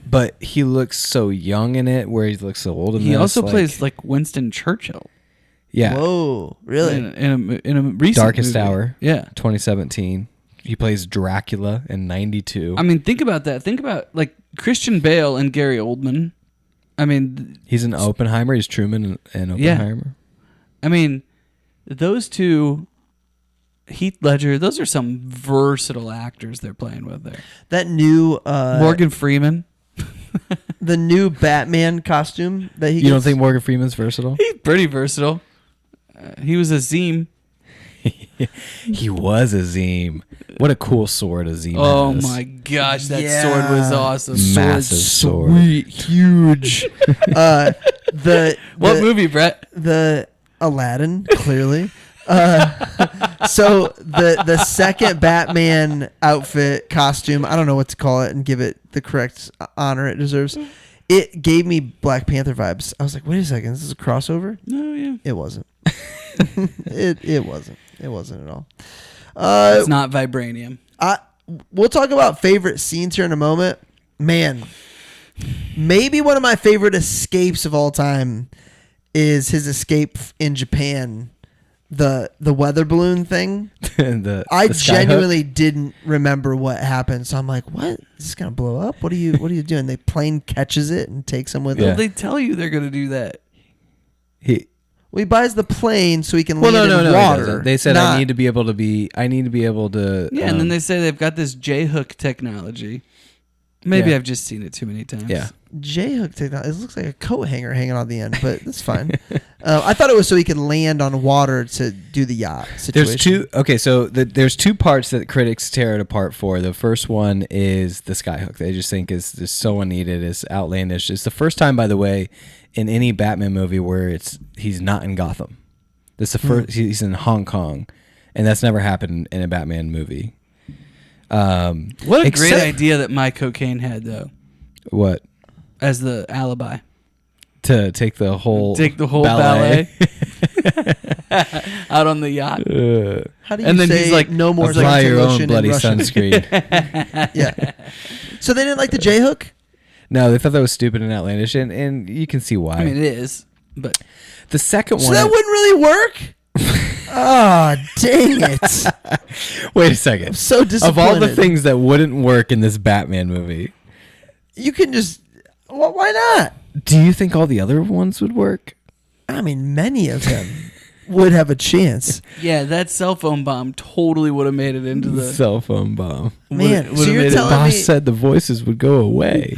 But he looks so young in it, where he looks so old in He this, also plays like Winston Churchill. Yeah. Whoa, really? In a recent Darkest movie. Hour. Yeah. 2017. He plays Dracula in 92. I mean, think about that. Think about like Christian Bale and Gary Oldman. I mean, He's in Oppenheimer. He's Truman in Oppenheimer. I mean, those two, Heath Ledger, those are some versatile actors they're playing with there. That new Morgan Freeman. the new Batman costume that he You don't gets- think Morgan Freeman's versatile? He's pretty versatile. He was a Zeme. He was a Zeme. What a cool sword a Zeme Oh has. my gosh, that Yeah. sword was awesome. Massive sword. Sweet, huge. The What movie, Brett? The Aladdin, clearly. So the second Batman outfit costume, I don't know what to call it and give it the correct honor it deserves. It gave me Black Panther vibes. I was like, wait a second, this is a crossover? No, yeah. It wasn't. it wasn't. It wasn't at all. It's not vibranium. We'll talk about favorite scenes here in a moment. Man, maybe one of my favorite escapes of all time is his escape in Japan. The weather balloon thing. I genuinely didn't remember what happened, so I'm like, "What? Is this gonna blow up? What are you doing?" The plane catches it and takes him with Yeah. it. They tell you they're going to do that. Well, he buys the plane so he can Well, land no, in he water. doesn't. They said Not- I need to be able to. Yeah, and then they say they've got this J-hook technology. Maybe Yeah. I've just seen it too many times. Yeah. J-hook technology. It looks like a coat hanger hanging on the end, but that's fine. I thought it was so he could land on water to do the yacht situation. There's two. Okay, so there's two parts that critics tear it apart for. The first one is the skyhook. They just think is so unneeded, is outlandish. It's the first time, by the way, in any Batman movie where he's not in Gotham. This is the first. He's in Hong Kong, and that's never happened in a Batman movie. What a great idea that my cocaine had, though. What? As the alibi. To take the whole ballet out on the yacht. How do you And then say he's like, no more Apply suntan your lotion own in bloody Russian? sunscreen. Yeah. So they didn't like the J-hook? No, they thought that was stupid and outlandish, and you can see why. I mean, it is, but the second So one. that wouldn't really work? Ah, dang it. Wait a second. I'm so disappointed. Of all the things that wouldn't work in this Batman movie, You can just... Well, why not? do you think all the other ones would work? I mean, many of them would have a chance. yeah, that cell phone bomb totally would have made it into the Cell phone bomb. Man, would've so you're made it- The telling boss me... said the voices would go away.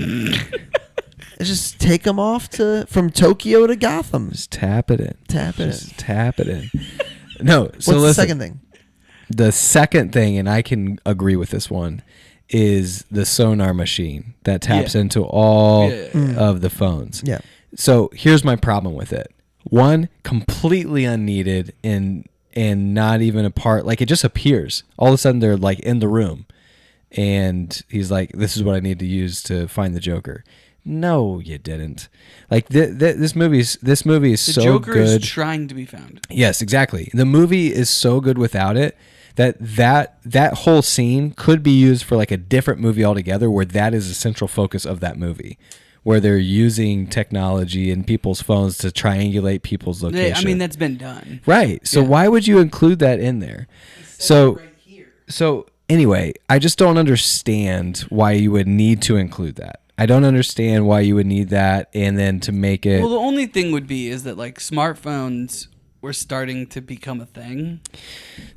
Just take them off from Tokyo to Gotham. Just tap it in. Tap it Just tap it in. No, so What's the listen. second thing? The second thing, and I can agree with this one, is the sonar machine that taps Yeah. into all Yeah. of the phones. Yeah. So here's my problem with it. One, completely unneeded and not even a part. Like, it just appears. All of a sudden, they're like in the room, and he's like, "This is what I need to use to find the Joker." No, you didn't. Like this movie is the so Joker good. is trying to be found. Yes, exactly. The movie is so good without it that whole scene could be used for like a different movie altogether, where that is the central focus of that movie, where they're using technology and people's phones to triangulate people's location. I mean, that's been done. Right. So Yeah. why would you include that in there? So anyway, I just don't understand why you would need to include that. I don't understand why you would need that, and then to make it. Well, the only thing would be is that like smartphones were starting to become a thing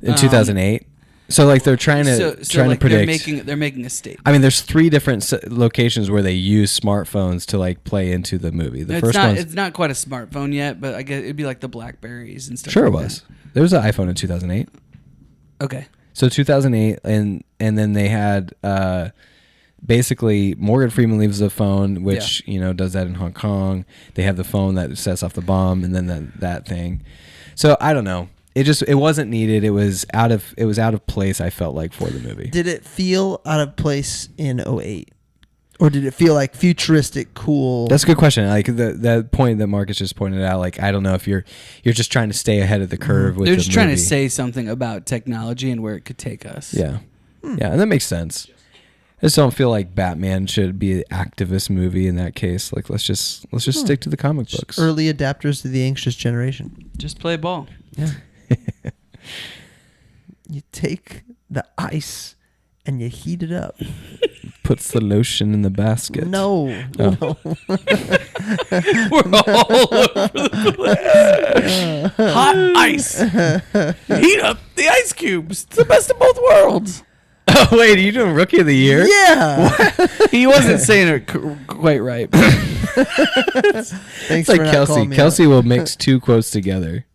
in 2008. So like they're trying to like predict. they're making a statement. I mean, there's 3 different locations where they use smartphones to like play into the movie. The first one, It's not quite a smartphone yet, but I guess it'd be like the Blackberries and stuff. sure it like was. There was an iPhone in 2008. that. Okay. So 2008, and then they had basically Morgan Freeman leaves the phone, which does that in Hong Kong. They have the phone that sets off the bomb, and then that thing. So I don't know. It wasn't needed. It was out of place. I felt like for the movie. Did it feel out of place in 2008? Or did it feel like futuristic, cool? That's a good question. Like that point that Marcus just pointed out. Like, I don't know if you're just trying to stay ahead of the curve with They're the just trying to movie. say something about technology and where it could take us. Yeah, yeah, and that makes sense. I just don't feel like Batman should be an activist movie in that case. Like, let's just stick to the comic books. Early adapters to the anxious generation. Just play ball. Yeah. You take the ice and you heat it up. Puts the lotion in the basket. No. Oh. No. We're all over the place. Hot ice. Heat up the ice cubes. It's the best of both worlds. Oh wait, are you doing Rookie of the Year? Yeah. He wasn't saying it quite right. Thanks It's like for not Kelsey. calling me Kelsey out. will mix 2 quotes together.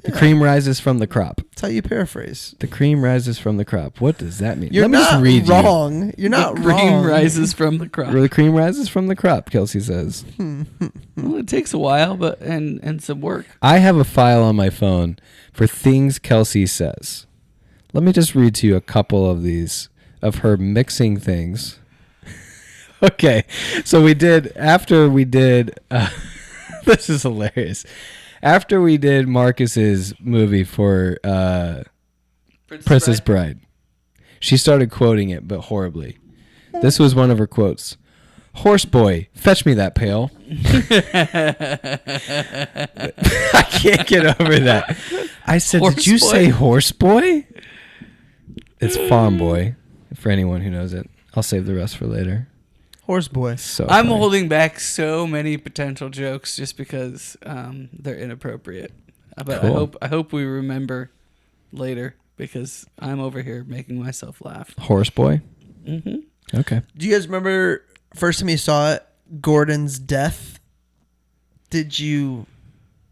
The cream rises from the crop. That's how you paraphrase. The cream rises from the crop. What does that mean? You're Let me just not read wrong. You're not the cream wrong. rises from the crop. The cream rises from the crop, Kelsey says. Well, it takes a while, but and some work. I have a file on my phone for things Kelsey says. Let me just read to you a couple of these, of her mixing things. Okay, so after we did, this is hilarious. After we did Marcus's movie for Princess Bride, she started quoting it, but horribly. This was one of her quotes. "Horse boy, fetch me that pail." I can't get over that. I said, Horse "Did you boy? say horse boy?" It's farm boy, for anyone who knows it. I'll save the rest for later. Horse boy. So I'm funny. holding back so many potential jokes just because they're inappropriate. But Cool. I hope we remember later because I'm over here making myself laugh. Horse boy. Mm-hmm. Okay. Do you guys remember first time you saw it, Gordon's death? Did you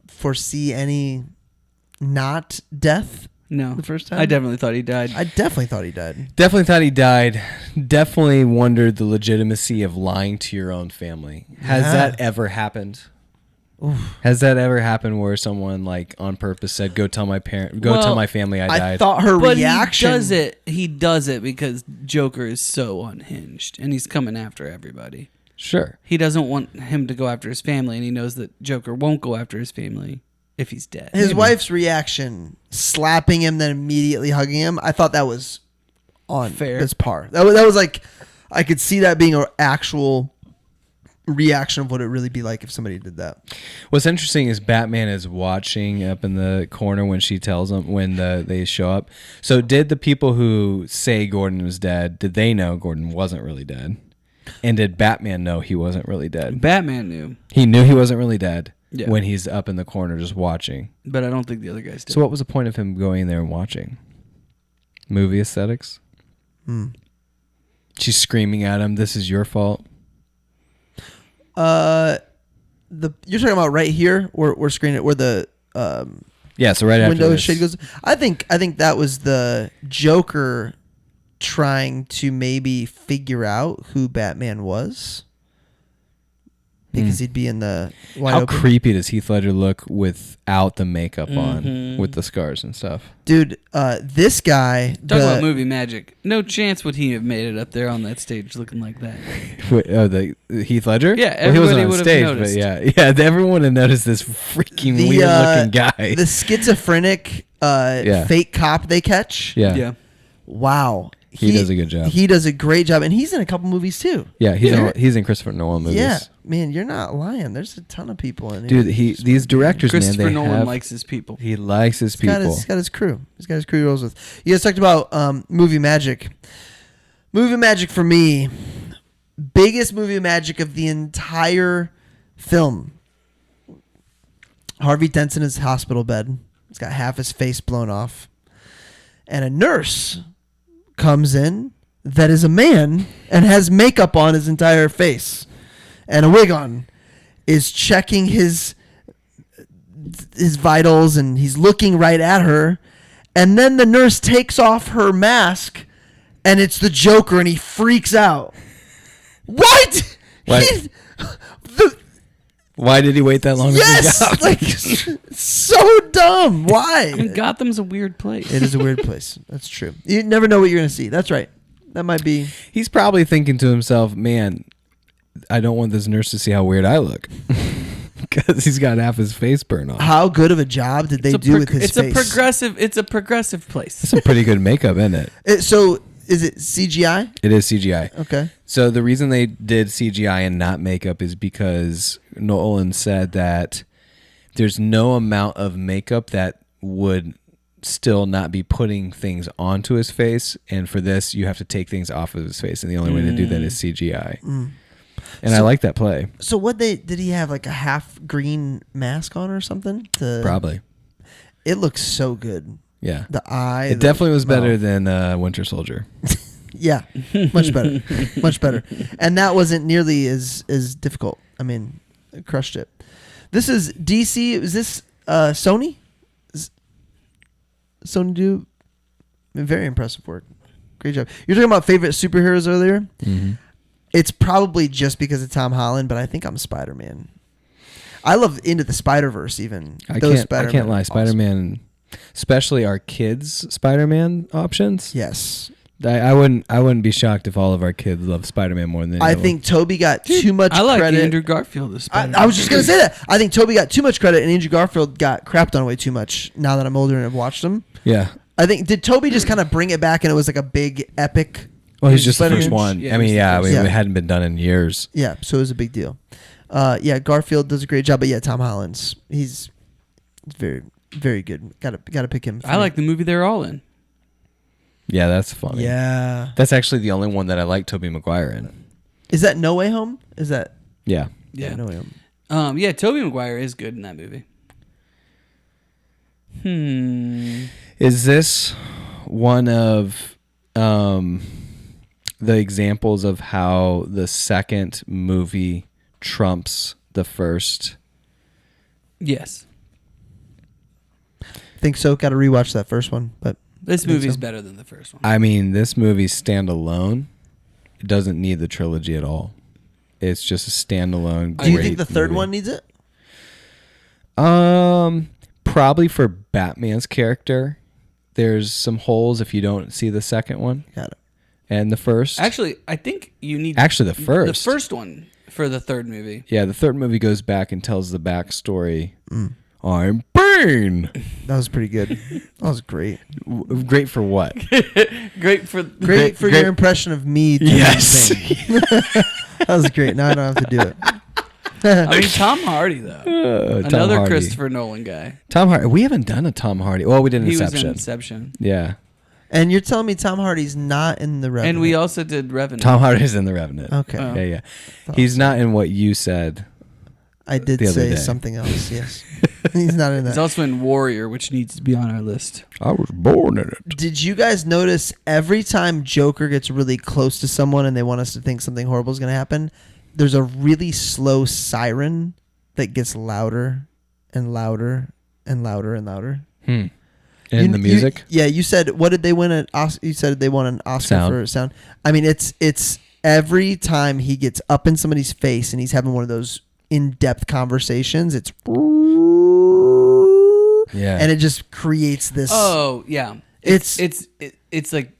foresee any not death No. the first time? I definitely thought he died. I definitely thought he died. Definitely thought he died. Definitely wondered the legitimacy of lying to your own family. Has Yeah. that ever happened? Has that ever happened where someone like on purpose said, "Go tell my tell my family I I died"? thought her But reaction. he does it because Joker is so unhinged and he's coming after everybody. Sure. He doesn't want him to go after his family, and he knows that Joker won't go after his family if he's dead. His wife's reaction, slapping him, then immediately hugging him. I thought that was on Fair. this par. That was like, I could see that being an actual reaction of what it would really be like if somebody did that. What's interesting is Batman is watching up in the corner when she tells him when they show up. So did the people who say Gordon was dead, did they know Gordon wasn't really dead? And did Batman know he wasn't really dead? Batman knew, He knew he wasn't really dead Yeah. when he's up in the corner just watching. but I don't think the other guys did. So what was the point of him going in there and watching? Movie aesthetics? She's screaming at him, "This is your fault." You're talking about right here, where we're screening it, where the Yeah, so right after window this. shade goes. I think that was the Joker trying to maybe figure out who Batman was, because he'd be in the wide How open. creepy does Heath Ledger look without the makeup on, with the scars and stuff? Dude, this guy. Talk about movie magic. No chance would he have made it up there on that stage looking like that. Wait, the Heath Ledger? Yeah, well, he wasn't everybody on would have stage, noticed. but yeah, everyone would have noticed this freaking weird looking guy. The schizophrenic fake cop they catch. yeah. Wow. He does a good job. He does a great job, and he's in a couple movies too. Yeah, he's in Christopher Nolan movies. Yeah, man, you're not lying. There's a ton of people in Dude, here. these directors, man, Christopher they Nolan likes his people. he likes his people. He's got his crew. He's got his crew he rolls with. You guys talked about movie magic. Movie magic for me, biggest movie magic of the entire film. Harvey Dent's in his hospital bed. He's got half his face blown off. And a nurse comes in that is a man and has makeup on his entire face and a wig on, is checking his vitals, and he's looking right at her, and then the nurse takes off her mask and it's the Joker, and he freaks out. What? What? Why did he wait that long? Yes, like so dumb. Why? I mean, Gotham's a weird place. It is a weird place. That's true. You never know what you're gonna see. That's right. That might be. He's probably thinking to himself, "Man, I don't want this nurse to see how weird I look," because he's got half his face burned off. How good of a job did they do with his face? It's a progressive place. Some pretty good makeup, isn't it? So is it CGI? It is CGI. Okay. So the reason they did CGI and not makeup is because Nolan said that there's no amount of makeup that would still not be putting things onto his face, and for this you have to take things off of his face, and the only way to do that is CGI. And I like that play. So did he have like a half green mask on or something? Probably. It looks so good. Yeah. The eye. It definitely was better than Winter Soldier. Yeah, much better, much better. And that wasn't nearly as difficult. I mean, it crushed it. This is DC. Is this Sony? Sony do very impressive work. Great job. You're talking about favorite superheroes earlier. Mm-hmm. It's probably just because of Tom Holland, but I think I'm Spider-Man. I love Into the Spider-Verse even. I can't lie. Spider-Man, especially our kids' Spider-Man options. Yes. I wouldn't be shocked if all of our kids love Spider-Man more than any I of them. think Toby got too much I like credit. Andrew Garfield as Spider-Man. I was just going to say that. I think Toby got too much credit and Andrew Garfield got crapped on way too much now that I'm older and have watched them. Yeah. I think, did Toby just kind of bring it back and it was like a big epic? Well, he's just the Spider-Man? first one. Yeah, I mean, he's the yeah, first. Yeah. it hadn't been done in years. Yeah, so it was a big deal. Yeah, Garfield does a great job, but yeah, Tom Holland's he's very, very good. Got to pick him. I like the movie they're all in. Yeah, that's funny. Yeah. That's actually the only one that I like Tobey Maguire in. Is that No Way Home? Is that? Yeah. Yeah. No Way Home. Yeah, Tobey Maguire is good in that movie. Is this one of the examples of how the second movie trumps the first. Yes. Think so. Got to rewatch that first one, but This I think movie's so. better than the first one. I mean, this movie's standalone. It doesn't need the trilogy at all. It's just a standalone. Do you great think the third movie. one needs it? Probably for Batman's character. There's some holes if you don't see the second one Got it. and the first. Actually, I think you need Actually, the first. The first one for the third movie. Yeah, the third movie goes back and tells the backstory. I'm Bane. That was pretty good. That was great. Great for what? Great for Great for great- your impression of me. Doing Yes. Bane. That was great. Now I don't have to do it. I mean, Tom Hardy though. Tom Another Hardy. Christopher Nolan guy. Tom Hardy. We haven't done a Tom Hardy. Well, we did He was Inception. in Inception. Yeah. And you're telling me Tom Hardy's not in the Revenant? And we also did Revenant. Tom Hardy's in The Revenant. Okay. Oh. Yeah. He's not in what you said. I did the other say day. something else. Yes. He's not in He's that. also in Warrior, which needs to be on our list. I was born in it. Did you guys notice every time Joker gets really close to someone and they want us to think something horrible is going to happen, there's a really slow siren that gets louder and louder and louder and louder. In You- the music? You said, what did they win an Oscar? You said they won an Oscar Sound. for sound. I mean, it's every time he gets up in somebody's face and he's having one of those in-depth conversations, it's Yeah. and it just creates this. Oh yeah, It's- it's like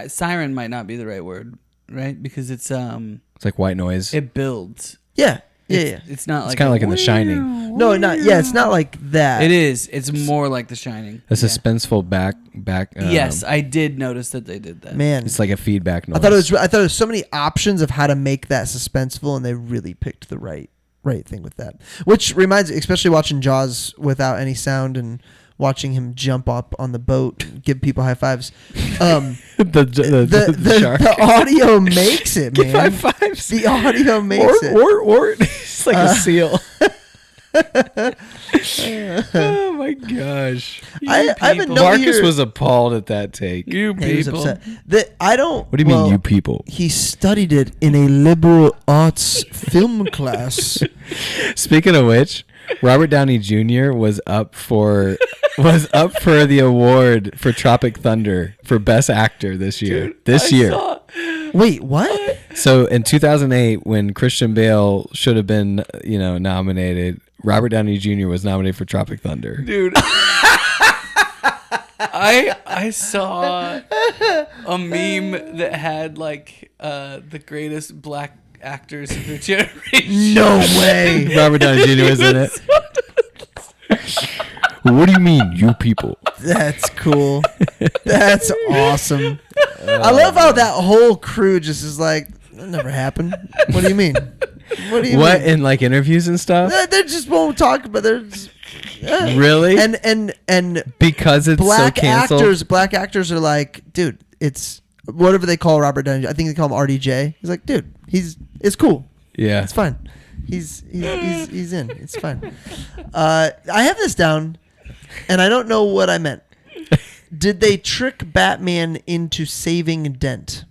siren might not be the right word, right? Because it's It's like white noise. it builds. yeah. It's not It's like kind of like in The Shining. No, not yeah. It's not like that. It is. It's more like The Shining. A suspenseful back. Yes, I did notice that they did that. Man, It's like a feedback noise. I thought it was so many options of how to make that suspenseful, and they really picked the right thing with that. Which reminds me, especially watching Jaws without any sound and watching him jump up on the boat, and give people high fives. the shark. The audio makes it, Give man. high fives. The audio makes it. Or it's like a seal. Oh my gosh! I have a people. note Marcus here. was appalled at that take. You Yeah, he was people. upset. I don't. What do you mean, well, you people? He studied it in a liberal arts film class. Speaking of which, Robert Downey Jr. was up for the award for Tropic Thunder for Best Actor this year. Wait, what? So in 2008, when Christian Bale should have been, nominated, Robert Downey Jr. was nominated for Tropic Thunder. Dude. I saw a meme that had like the greatest black actors of their generation. No way. Robert Downey Jr. was in it. What do you mean, you people? That's cool. That's awesome. I love how that whole crew just is like, that never happened. What do you mean? What do you What, mean? in like interviews and stuff? They just won't talk about it. Really? And Because it's black so canceled? black actors are like, dude, it's whatever they call Robert Downey. I think they call him RDJ. He's like, dude, it's cool. Yeah. It's fine. He's in. It's fine. I have this down, and I don't know what I meant. Did they trick Batman into saving Dent?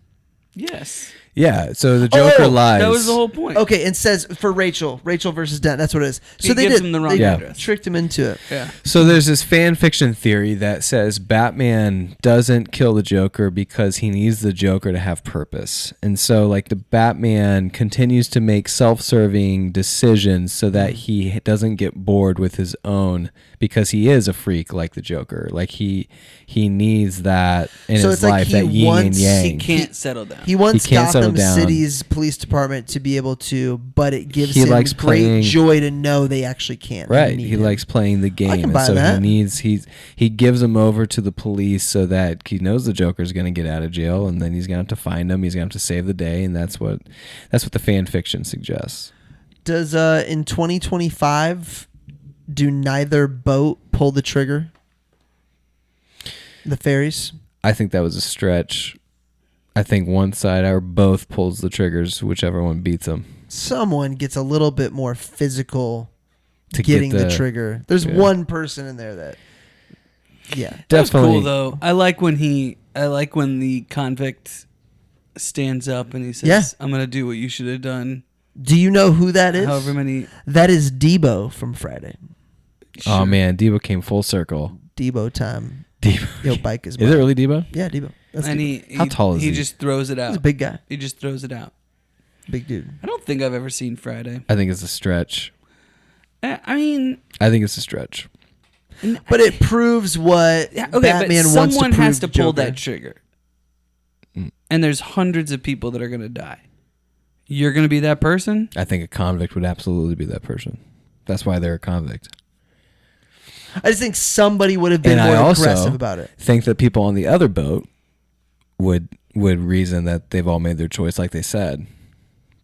Yes. Yeah, so the Joker lies. That was the whole point. Okay, and says for Rachel versus Dent. That's what it is. So He they gives did. him the wrong they address. tricked him into it. Yeah. So there's this fan fiction theory that says Batman doesn't kill the Joker because he needs the Joker to have purpose. And so like the Batman continues to make self-serving decisions so that he doesn't get bored with his own, because he is a freak like the Joker. Like he needs that in So his it's like life, he that yin and wants- yang. He can't settle down. He wants He can't settle Gotham down. City's police department to be able to, but it gives He him likes great playing- joy to know they actually can't. They Right, need he him. likes playing the game, can and buy so that. he gives him over to the police so that he knows the Joker's going to get out of jail, and then he's going to have to find him. He's going to have to save the day, and that's what the fan fiction suggests. Does in 2025 do neither boat pull the trigger? The ferries. I think that was a stretch. I think one side or both pulls the triggers, whichever one beats them. Someone gets a little bit more physical To getting get the trigger. There's yeah. one person in there that, yeah. That was Definitely. cool though. I like when the convict stands up and he says, Yeah. I'm going to do what you should have done. Do you know who that is? However many. That is Debo from Friday. Oh Sure. man, Debo came full circle. Debo time. Debo. Yo, bike is Is it really Debo? Yeah, Debo. That's And Debo. How tall is he? He just throws it out. He's a big guy. He just throws it out. Big dude. I don't think I've ever seen Friday. I think it's a stretch. I mean, I think it's a stretch. But it proves what yeah, okay, Batman but wants to someone prove has to pull Joker. that trigger. Mm. And there's hundreds of people that are going to die. You're going to be that person? I think a convict would absolutely be that person. That's why they're a convict. I just think somebody would have been And more I also aggressive about it. think that people on the other boat would reason that they've all made their choice like they said.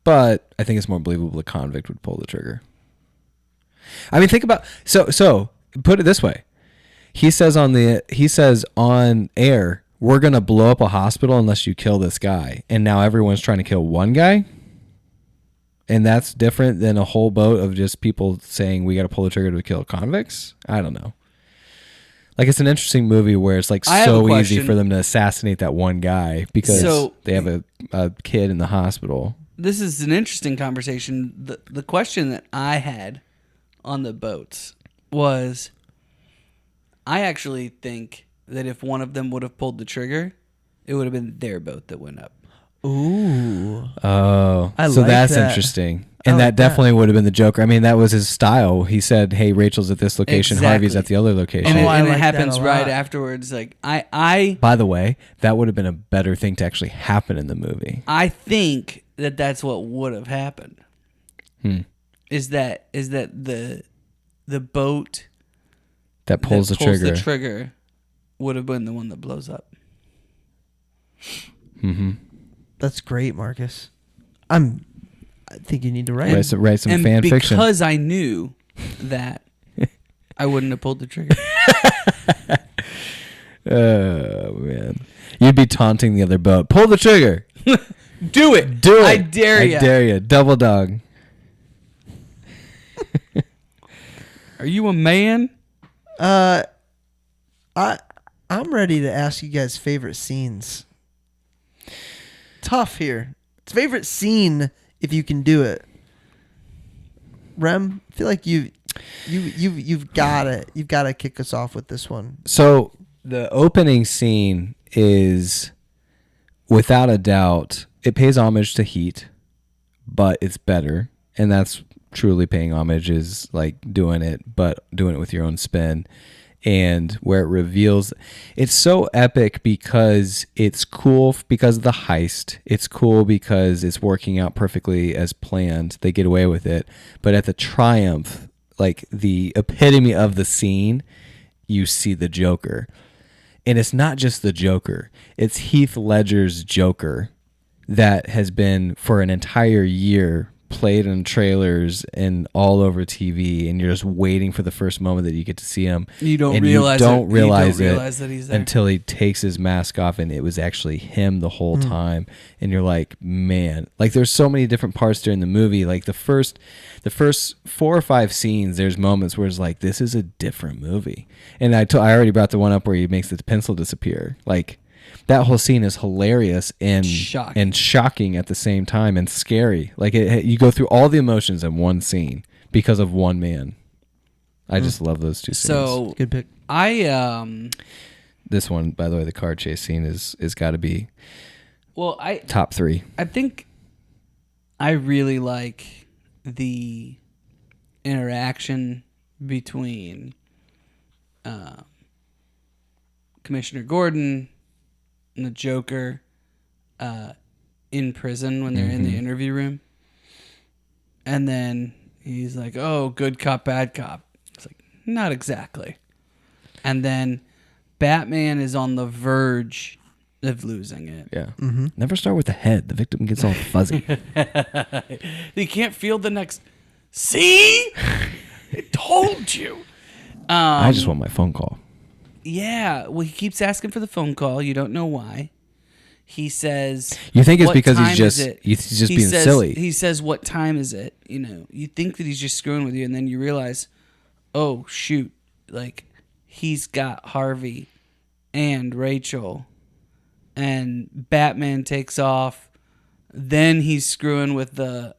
But I think it's more believable a convict would pull the trigger. I mean, think about so put it this way. He says on air, we're going to blow up a hospital unless you kill this guy. And now everyone's trying to kill one guy? And that's different than a whole boat of just people saying we got to pull the trigger to kill convicts? I don't know. Like, it's an interesting movie where it's like so easy for them to assassinate that one guy because they have a kid in the hospital. This is an interesting conversation. The question that I had on the boats was, I actually think that if one of them would have pulled the trigger, it would have been their boat that went up. Ooh. Oh, I so like that's that. interesting. I And like that definitely would have been the Joker. I mean, that was his style. He said, hey, Rachel's at this location, Harvey's at the other location. And, I and like it that happens a right lot. afterwards. Like I By the way, that would have been a better thing to actually happen in the movie. I think that that's what would have happened. Is that the boat That pulls the pulls trigger. the trigger would have been the one that blows up. Mm-hmm. That's great, Marcus. I think you need to write. Write some And fan fiction. because I knew that, I wouldn't have pulled the trigger. Oh, man. You'd be taunting the other boat. Pull the trigger. Do it. Do it. I dare you. I dare you. Double dog. Are you a man? I'm ready to ask you guys favorite scenes. Tough here. It's favorite scene if you can do it. Rem, I feel like you've got it. You've got to kick us off with this one. So the opening scene is, without a doubt, it pays homage to Heat, but it's better. And that's truly paying homage, is like doing it, but doing it with your own spin. And where it reveals, it's so epic because it's cool because of the heist. It's cool because it's working out perfectly as planned. They get away with it. But at the triumph, like the epitome of the scene, you see the Joker. And it's not just the Joker. It's Heath Ledger's Joker that has been for an entire year played in trailers and all over TV, and you're just waiting for the first moment that you get to see him. You don't and realize you don't it. realize You don't it realize that he's there. until he takes his mask off, and it was actually him the whole time. And you're like, man, like there's so many different parts during the movie. Like the first 4 or 5 scenes, there's moments where it's like, this is a different movie. And I already brought the one up where he makes the pencil disappear. Like that whole scene is hilarious and shocking at the same time, and scary. Like you go through all the emotions in one scene because of one man. I just love those two scenes. So Good pick. This one, by the way, the car chase scene is got to be top 3. I think I really like the interaction between Commissioner Gordon and the Joker in prison when they're in the interview room. And then he's like, oh, good cop, bad cop. It's like, not exactly. And then Batman is on the verge of losing it. Yeah. Never start with the head. The victim gets all fuzzy. You can't feel the next. See? I told you. I just want my phone call. Yeah. Well, he keeps asking for the phone call. You don't know why. He says. You think it's "What because time is it?" he's just He being says- silly. He says, "What time is it?" You know, you think that he's just screwing with you, and then you realize, oh shoot, like he's got Harvey and Rachel, and Batman takes off. Then he's screwing with the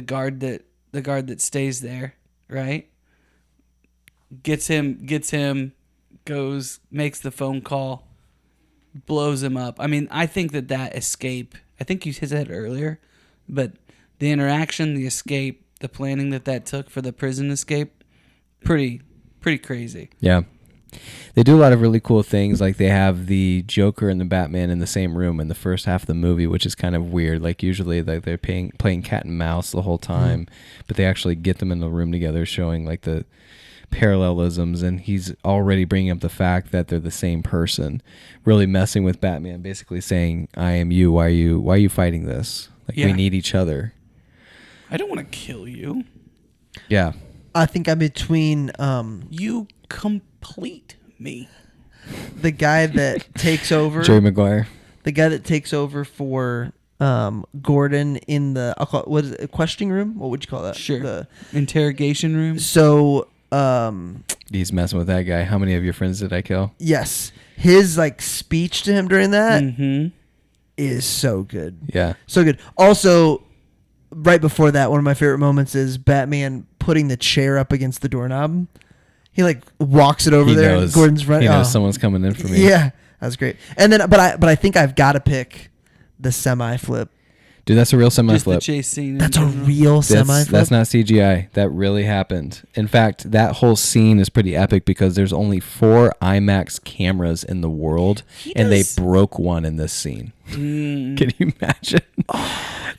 guard that stays there, right? Gets him, goes, makes the phone call, blows him up. I mean, I think that escape, I think you said it earlier, but the interaction, the escape, the planning that took for the prison escape, pretty crazy. Yeah. They do a lot of really cool things. Like they have the Joker and the Batman in the same room in the first half of the movie, which is kind of weird. Like usually like they're playing cat and mouse the whole time, but they actually get them in the room together, showing like the parallelisms, and he's already bringing up the fact that they're the same person, really messing with Batman, basically saying, I am you. Why are you fighting this? Like we need each other. I don't want to kill you. Yeah. I think I'm between You complete me. the guy that takes over. Jerry Maguire. The guy that takes over for Gordon in the, I'll call it, what is it, questioning room? What would you call that? Sure. The, Interrogation room. so, He's messing with that guy. How many of your friends did I kill? yes. His like speech to him during that is Mm-hmm. so good. Yeah. So good. Also, right before that, one of my favorite moments is Batman putting the chair up against the doorknob. He like walks it over there. And Gordon's running. He knows someone's coming in for me. Yeah, that's great. And then, but I think I've got to pick the semi flip. Dude, that's a real semi Just the flip. chase scene. in That's a general. real semi flip. That's not CGI. That really happened. In fact, that whole scene is pretty epic because there's only 4 IMAX cameras in the world, and they broke one in this scene. Can you imagine?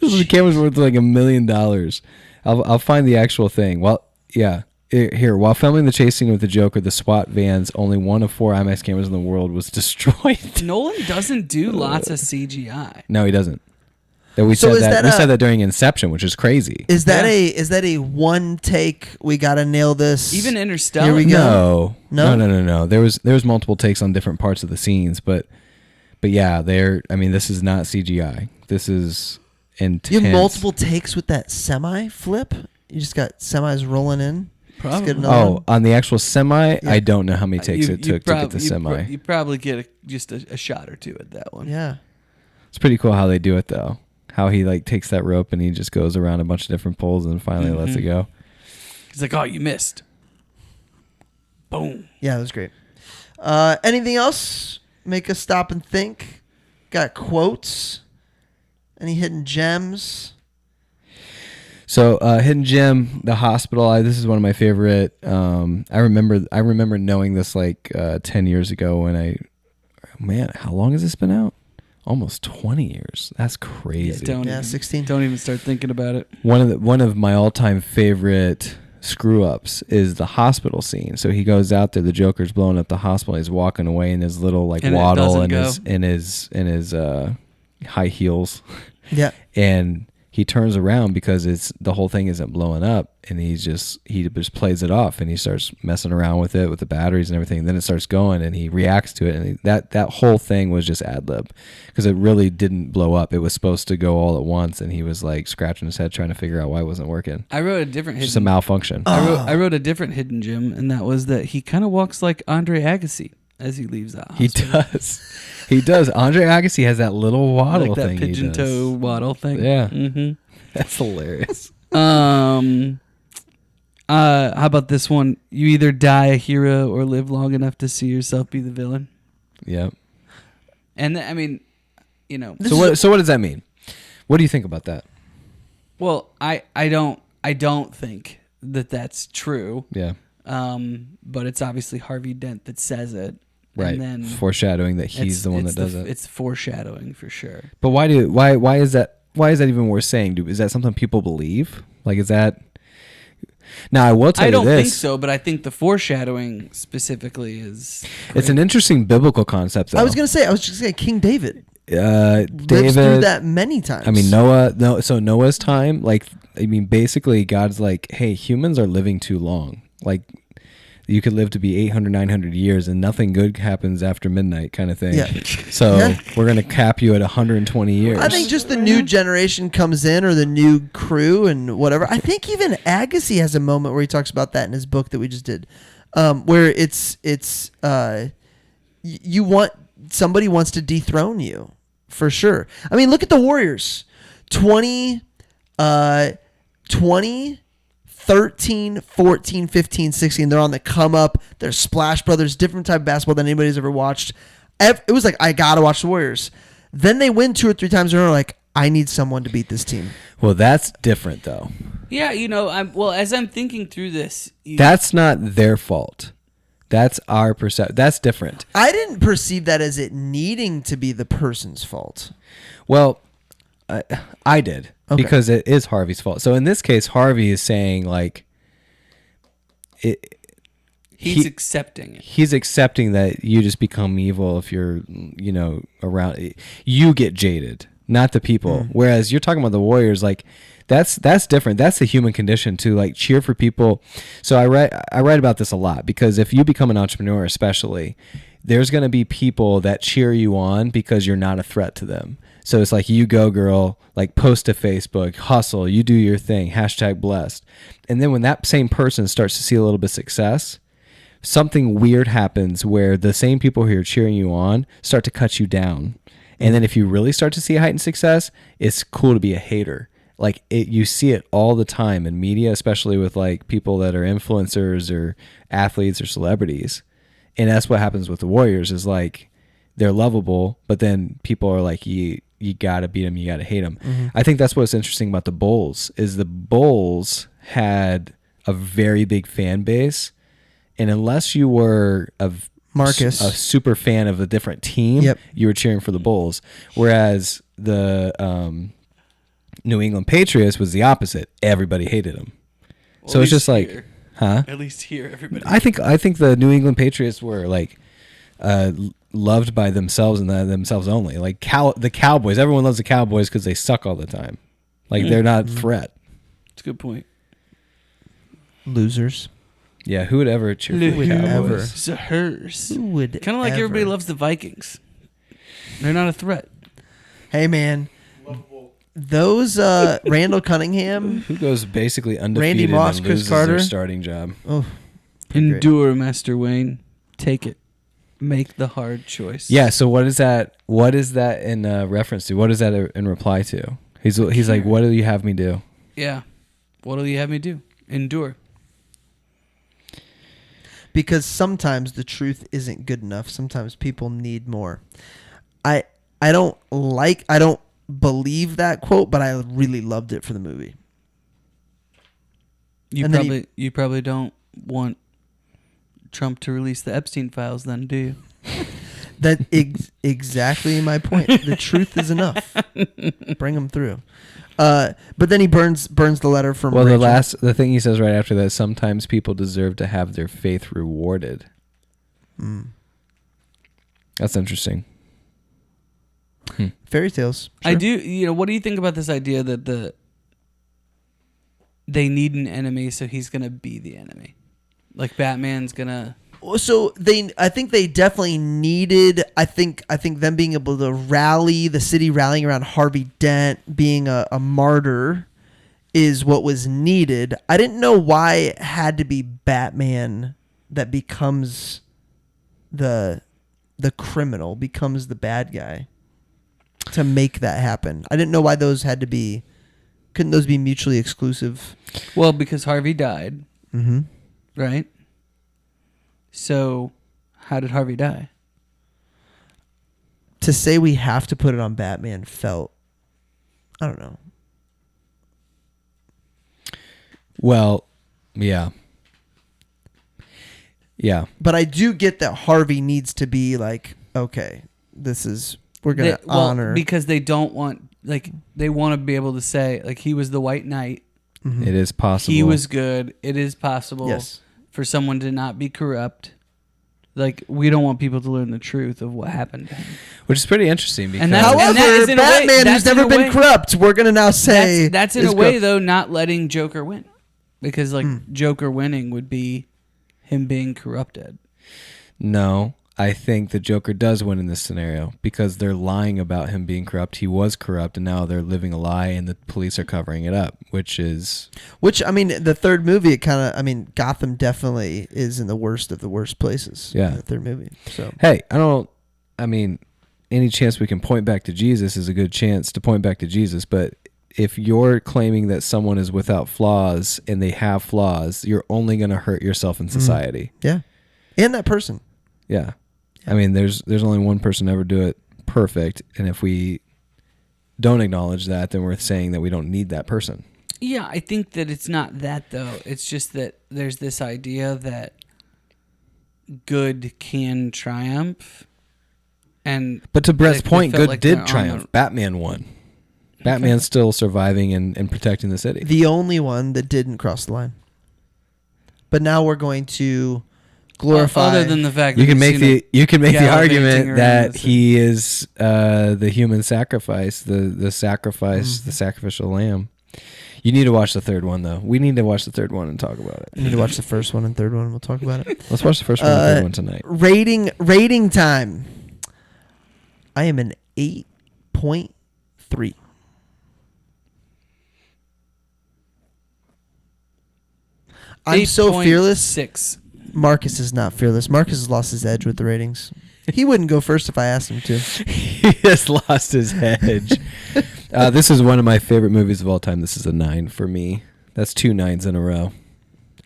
The camera's worth like $1 million. I'll find the actual thing. Well, yeah. Here, while filming the chase scene with the Joker, the SWAT vans, only one of 4 IMAX cameras in the world was destroyed. Nolan doesn't do lots of CGI. No, he doesn't. We said that during Inception, which is crazy. Is that a one take? We gotta nail this. Even Interstellar. Here we go. No. There was multiple takes on different parts of the scenes, but yeah, this is not CGI. This is intense. You have multiple takes with that semi flip. You just got semis rolling in. Probably. Just get another one. On the actual semi, I don't know how many takes it took to get the semi. You probably get just a shot or two at that one. Yeah. It's pretty cool how they do it though. How he like takes that rope and he just goes around a bunch of different poles and finally lets it go. He's like, "Oh, you missed." Boom. Yeah, that was great. Anything else? Make us stop and think. Got quotes? Any hidden gems? So, Hidden Gem, the hospital. This is one of my favorite. I remember knowing this like 10 years ago when how long has this been out? Almost 20 years. That's crazy. 16. Don't even start thinking about it. One of my all-time favorite screw-ups is the hospital scene. So he goes out there, the Joker's blowing up the hospital, he's walking away in his little like waddle and his high heels. Yeah. And he turns around because the whole thing isn't blowing up, and he just plays it off, and he starts messing around with it with the batteries and everything. And then it starts going, and he reacts to it, and that whole thing was just ad lib because it really didn't blow up. It was supposed to go all at once, and he was like scratching his head trying to figure out why it wasn't working. I wrote a different. It's just a malfunction. I wrote a different hidden gem, and that was that he kind of walks like Andre Agassi as he leaves the hospital. He does. Andre Agassi has that little waddle like that thing. pigeon toe waddle thing. Yeah. Mm-hmm. That's hilarious. How about this one? You either die a hero or live long enough to see yourself be the villain. Yep. And I mean, you know. So what does that mean? What do you think about that? Well, I don't think that that's true. Yeah. But it's obviously Harvey Dent that says it. Right. And then foreshadowing that he's the one that does it. It's foreshadowing for sure. But why is that even worth saying? Is that something people believe? Like, is that? Now, I will tell you this. I don't think so, but I think the foreshadowing specifically is. Great. It's an interesting biblical concept, though. I was just going to say King David. David lives through that many times. I mean, so Noah's time, basically God's like, hey, humans are living too long. Like, you could live to be 800, 900 years and nothing good happens after midnight kind of thing. Yeah. So we're going to cap you at 120 years. I think just the new generation comes in, or the new crew and whatever. I think even Agassi has a moment where he talks about that in his book that we just did, where it's you want somebody wants to dethrone you, for sure. I mean, look at the Warriors. 20, 13, 14, 15, 16. They're on the come up. They're Splash Brothers, different type of basketball than anybody's ever watched. It was like, I got to watch the Warriors. Then they win 2 or 3 times in a row. Like, I need someone to beat this team. Well, that's different, though. Yeah, as I'm thinking through this, That's not their fault. That's our perception. That's different. I didn't perceive that as it needing to be the person's fault. Well, I did. Okay. Because it is Harvey's fault. So in this case, Harvey is saying, like, he's accepting it. He's accepting that you just become evil if you're, around. You get jaded, not the people. Whereas you're talking about the Warriors, like, that's different. That's the human condition to, like, cheer for people. So I write about this a lot, because if you become an entrepreneur, especially, there's going to be people that cheer you on because you're not a threat to them. So it's like, you go, girl, like, post to Facebook, hustle, you do your thing, #blessed. And then when that same person starts to see a little bit of success, something weird happens where the same people who are cheering you on start to cut you down. And then if you really start to see heightened success, it's cool to be a hater. Like, you see it all the time in media, especially with, like, people that are influencers or athletes or celebrities. And that's what happens with the Warriors, is like, they're lovable, but then people are like, you got to beat them, you got to hate them. Mm-hmm. I think that's what's interesting about the Bulls, is the Bulls had a very big fan base. And unless you were a super fan of a different team, you were cheering for the Bulls. Whereas the New England Patriots was the opposite. Everybody hated them. Well, so it's just like, here. Huh? At least here, everybody. I think the New England Patriots were, like, loved by themselves and themselves only. Like, the Cowboys, everyone loves the Cowboys because they suck all the time. Like, they're not a threat. That's a good point. Losers. Yeah, who would ever cheer for the Cowboys? Who would kind of like everybody loves the Vikings. They're not a threat. Hey, man. Those Randall Cunningham, who goes basically undefeated, Randy Moss, and Chris loses Carter, their starting job. Oh, endure, great. Master Wayne. Take it. Make the hard choice. Yeah. So what is that? What is that in reference to? What is that in reply to? He's like, what do you have me do? Yeah. What do you have me do? Endure. Because sometimes the truth isn't good enough. Sometimes people need more. I don't believe that quote, but I really loved it for the movie. You probably don't want Trump to release the Epstein files, then, do you? That exactly my point. The truth is enough. Bring them through. But then he burns the letter from. Well, Rachel. the thing he says right after that: sometimes people deserve to have their faith rewarded. That's interesting. Fairy tales. Sure. I do. What do you think about this idea that they need an enemy, so he's gonna be the enemy? Like, Batman's gonna. So I think they definitely needed. I think them being able to rally the city, rallying around Harvey Dent being a martyr, is what was needed. I didn't know why it had to be Batman that becomes the criminal, becomes the bad guy, to make that happen. I didn't know why those had to be. Couldn't those be mutually exclusive? Well, because Harvey died. Mm-hmm. Right? So, how did Harvey die? To say we have to put it on Batman felt, I don't know. Well, yeah. Yeah. But I do get that Harvey needs to be like, okay, we're going to honor. Because they don't want, like, they want to be able to say, like, he was the White Knight. Mm-hmm. It is possible. He was good. It is possible. Yes. For someone to not be corrupt. Like, we don't want people to learn the truth of what happened to him. Which is pretty interesting. Because however, Batman who's never been corrupt, we're going to now say... That's in a way, though, not letting Joker win. Because, like, Joker winning would be him being corrupted. No, I think the Joker does win in this scenario because they're lying about him being corrupt. He was corrupt, and now they're living a lie, and the police are covering it up, which, I mean, the third movie, Gotham definitely is in the worst of the worst places. Yeah. In the third movie. So hey, I don't I mean, any chance we can point back to Jesus is a good chance to point back to Jesus. But if you're claiming that someone is without flaws and they have flaws, you're only going to hurt yourself in society. Yeah. And that person. Yeah. I mean, there's only one person to ever do it perfect. And if we don't acknowledge that, then we're saying that we don't need that person. Yeah, I think that it's not that, though. It's just that there's this idea that good can triumph. But to Brett's point, good like did triumph. Batman won. Batman's still surviving and protecting the city. The only one that didn't cross the line. But now we're going to glorify. Other than the fact You that can make the argument around that the he is the human sacrifice, the sacrificial lamb. You need to watch the third one, though. We need to watch the third one and talk about it. You need to watch the first one and third one. We'll talk about it. Let's watch the first one and third one tonight. Rating time. I am an 8.3. I'm so fearless. 6. Marcus is not fearless. Marcus has lost his edge with the ratings. He wouldn't go first if I asked him to. He has lost his edge. This is one of my favorite movies of all time. This is a 9 for me. That's 2 9s in a row.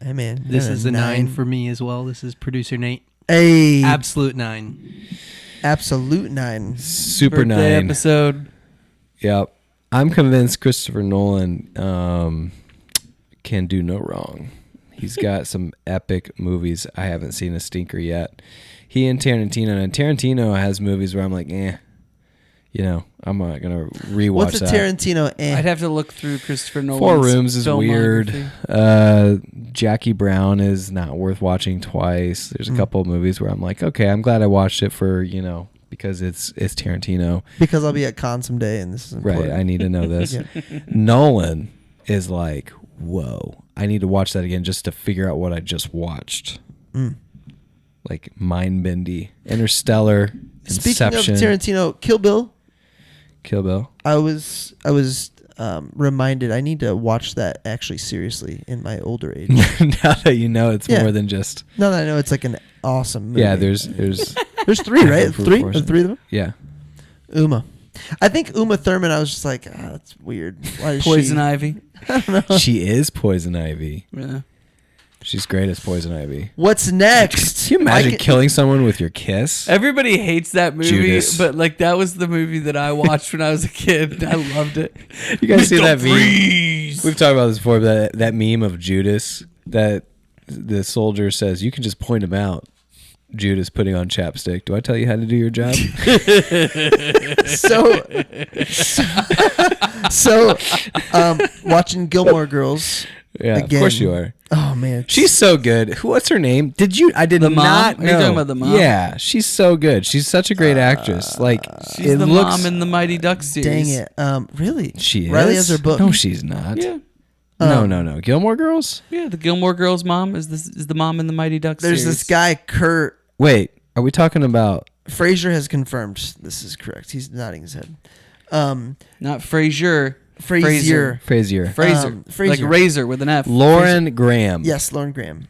Hey, man. This is a 9 for me as well. This is producer Nate. Hey. Absolute 9. Absolute 9. Super Birthday 9. episode. Yep. I'm convinced Christopher Nolan can do no wrong. He's got some epic movies. I haven't seen a stinker yet. He and Tarantino has movies where I'm like, I'm not going to rewatch What's a that. Tarantino? I'd have to look through Christopher Nolan's 4 Rooms is weird. filmography. Jackie Brown is not worth watching twice. There's a couple of movies where I'm like, okay, I'm glad I watched it for, because it's Tarantino. Because I'll be at con someday and this is important. Right, I need to know this. Yeah. Nolan is like, whoa, I need to watch that again just to figure out what I just watched. Like mind-bendy. Interstellar, Inception. Speaking of Tarantino, Kill Bill. Kill Bill. I was reminded I need to watch that actually seriously in my older age. Now that you know it's more than just... Now that I know it's like an awesome movie. Yeah, there's 3, right? Three of them? Yeah. Uma. I think Uma Thurman, I was just like, that's weird. Why is Poison she? Ivy. I don't know. She is Poison Ivy. Yeah. She's great as Poison Ivy. What's next? Can you imagine killing someone with your kiss? Everybody hates that movie, Judas. but like that was the movie that I watched when I was a kid. I loved it. You guys see that meme? Freeze. We've talked about this before, but that meme of Judas, that the soldier says, you can just point him out. Judas putting on chapstick. Do I tell you how to do your job? Watching Gilmore Girls. Yeah, again. of course you are. Oh man, She's so good. What's her name? I did The mom? not Are you know. talking about the mom? Yeah, she's so good. She's such a great actress. Like She's the mom in the Mighty Ducks series. dang it. Really? She is. Riley has her book. No, she's not. Yeah. No. Gilmore Girls? Yeah, the Gilmore Girls mom is the mom in the Mighty Ducks There's series. this guy Kurt Wait, are we talking about... Fraser has confirmed this is correct. He's nodding his head. Not Frasier. Frazier. Frazier? Fraser. Frazier. Like razor with an F. Lauren Graham. Yes, Lauren Graham.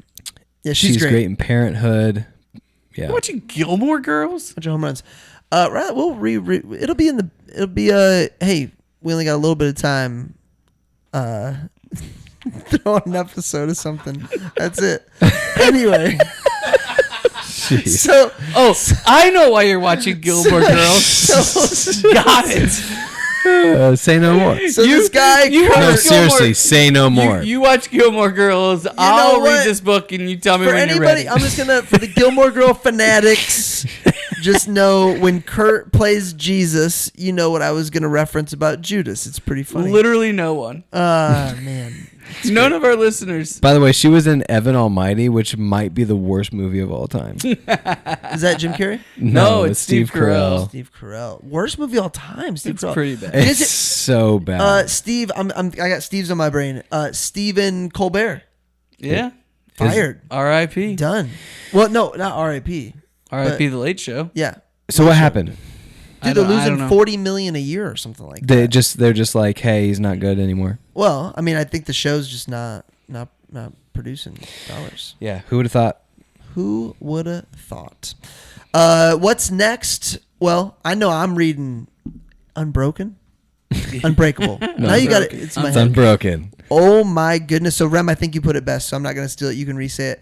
Yeah, She's great in Parenthood. Yeah. You're watching Gilmore Girls? Bunch of home runs. Right, we'll it'll be hey, we only got a little bit of time. Throw on an episode of something. That's it. Anyway. Jeez. So I know why you're watching Gilmore Girls. Got it. Say no more. this guy you Kurt, No, watch Gilmore- seriously, say no more. You watch Gilmore Girls. I'll what? read this book and you tell me for when you're anybody, ready. I'm just gonna for the Gilmore Girl fanatics, just know when Kurt plays Jesus, you know what I was gonna reference about Judas. It's pretty funny. Literally no one. Man. None of our listeners. By the way, she was in Evan Almighty, which might be the worst movie of all time. Is that Jim Carrey? No, it's Steve Carell. Steve Carell. Worst movie of all time. Steve It's Carell. pretty bad. It's so bad. Steve, I got Steve's on my brain. Stephen Colbert. Yeah. Fired. R.I.P. Done. Well, no, not R.I.P. R.I.P. The Late Show. Yeah. So what happened? Dude, they're losing $40 million a year or something like that. They're just like, hey, he's not good anymore. Well, I mean, I think the show's just not producing dollars. Yeah, who would have thought? Who would have thought? What's next? Well, I know I'm reading Unbroken. Unbreakable. Now you got it. It's in my It's head. Unbroken. Oh my goodness. So Rem, I think you put it best, so I'm not going to steal it. You can re-say it.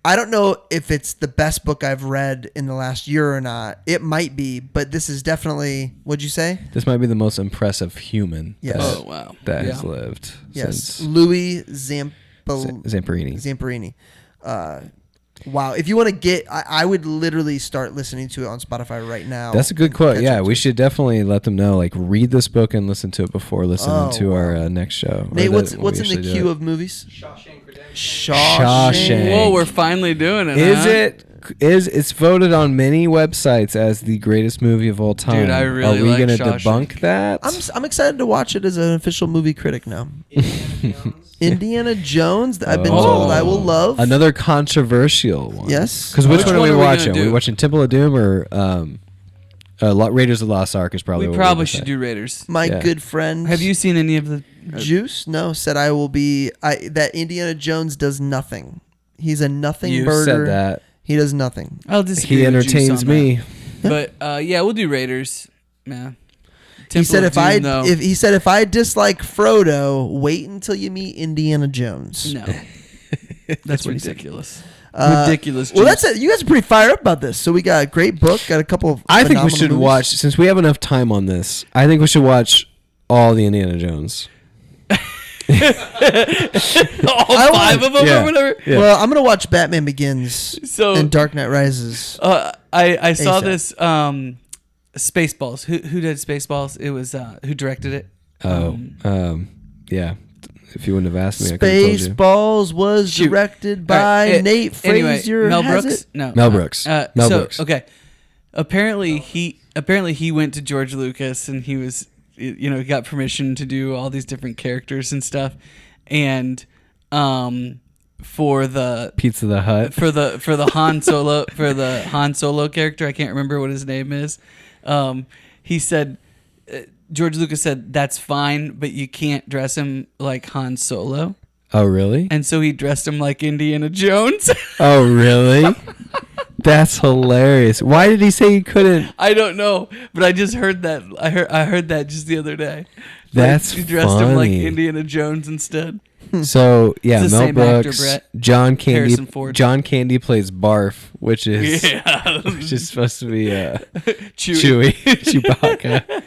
I don't know if it's the best book I've read in the last year or not. It might be, but this is definitely, what'd you say? This might be the most impressive human Yes. Oh wow. that Yeah. has lived Yes. since Louis Zamperini. Zamperini. Wow. If you want to get, I would literally start listening to it on Spotify right now. That's a good quote. Catch Yeah, up we to should definitely let them know. Like, read this book and listen to it before listening to our next show. Nate, Or what's that- in we the usually do queue it. of movies? Shawshank. Whoa, we're finally doing it. Is huh? it's voted on many websites as the greatest movie of all time. Dude, I really Are we like gonna Shawshank. debunk that? I'm excited to watch it as an official movie critic now. Indiana Jones. I've been told I will love. Another controversial one. Yes. Because which one are we one are we watching? gonna Are we do? watching Temple of Doom or Raiders of the Lost Ark? Is probably We what probably we're should gonna do Raiders. My Yeah. good friend. Have you seen any of the? Juice? No, said I will be. That Indiana Jones does nothing. He's a nothing say. You burger. said that. He does nothing. I'll disagree. He with Juice entertains on me. that. But yeah, we'll do Raiders. Yeah. He said Temple of Doom, though, if I dislike Frodo, wait until you meet Indiana Jones. no, that's ridiculous. Uh, Ridiculous. Well, Juice. that's it. You guys are pretty fired up about this. So we got a great book. Got a couple of. I think we phenomenal should movies. watch, since we have enough time on this, I think we should watch all the Indiana Jones. all five of them Yeah. or whatever. Yeah. Well, I'm gonna watch Batman Begins So and Dark Knight Rises. I saw ASAP. this Spaceballs. Who did Spaceballs? It was who directed it. Yeah. If you wouldn't have asked me, I could have told you. Spaceballs was Shoot. directed All by right, Nate anyway, Frazier. Mel has Brooks. it? No, Mel Brooks. Mel Brooks. Okay. Apparently he went to George Lucas and he was he got permission to do all these different characters and stuff, and for the Pizza the Hut. for the Han Solo character, I can't remember what his name is. He said George Lucas said that's fine, but you can't dress him like Han Solo, Oh, really? and so he dressed him like Indiana Jones. Oh, really? That's hilarious. Why did he say he couldn't? I don't know, but I just heard that. I heard that just the other day. That's he dressed him like funny. Indiana Jones instead. So yeah, It's the Mel same actor, Brooks, Brett. John Candy. Harrison Ford. John Candy plays Barf, which is Yeah, which is supposed to be Chewie. Chewbacca.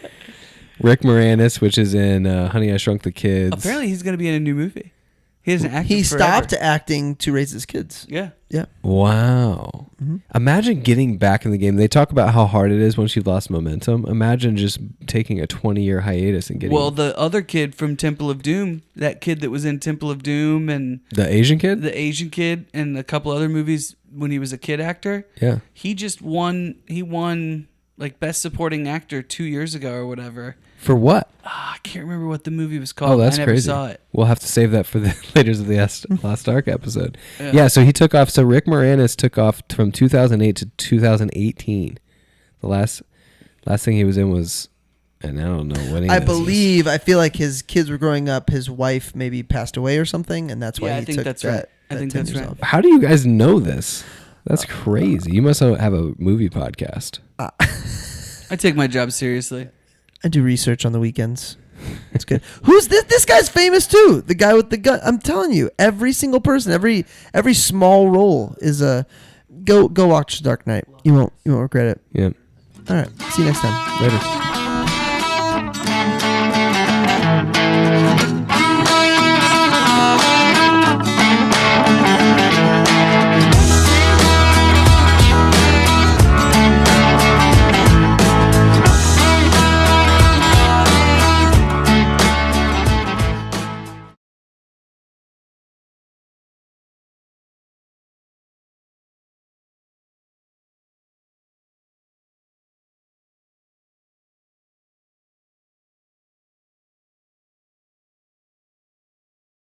Rick Moranis, which is in Honey, I Shrunk the Kids. Apparently, he's going to be in a new movie. He hasn't acted He forever. stopped acting to raise his kids. Yeah. Yeah. Wow. Imagine getting back in the game. They talk about how hard it is once you've lost momentum. Imagine just taking a 20-year hiatus and getting Well, the other kid from Temple of Doom, that kid that was in Temple of Doom and the Asian kid. the Asian kid and a couple other movies when he was a kid actor, Yeah. he just won. He won like Best Supporting Actor 2 years ago or whatever. For what? I can't remember what the movie was called. Oh, that's I never crazy. saw it. We'll have to save that for the Raiders of the Lost Ark episode. Yeah. Yeah, so he took off. So Rick Moranis took off from 2008 to 2018. The last thing he was in was, and I don't know what. I feel like his kids were growing up. His wife maybe passed away or something, and that's why Yeah, I he think took that's that. right. I that think 10 that's years right. off. How do you guys know this? That's crazy. You must have a movie podcast. I take my job seriously. I do research on the weekends. It's good. Who's this? This guy's famous too. The guy with the gun. I'm telling you, every single person, every small role is a. Go watch Dark Knight. You won't regret it. Yeah. All right. See you next time. Later.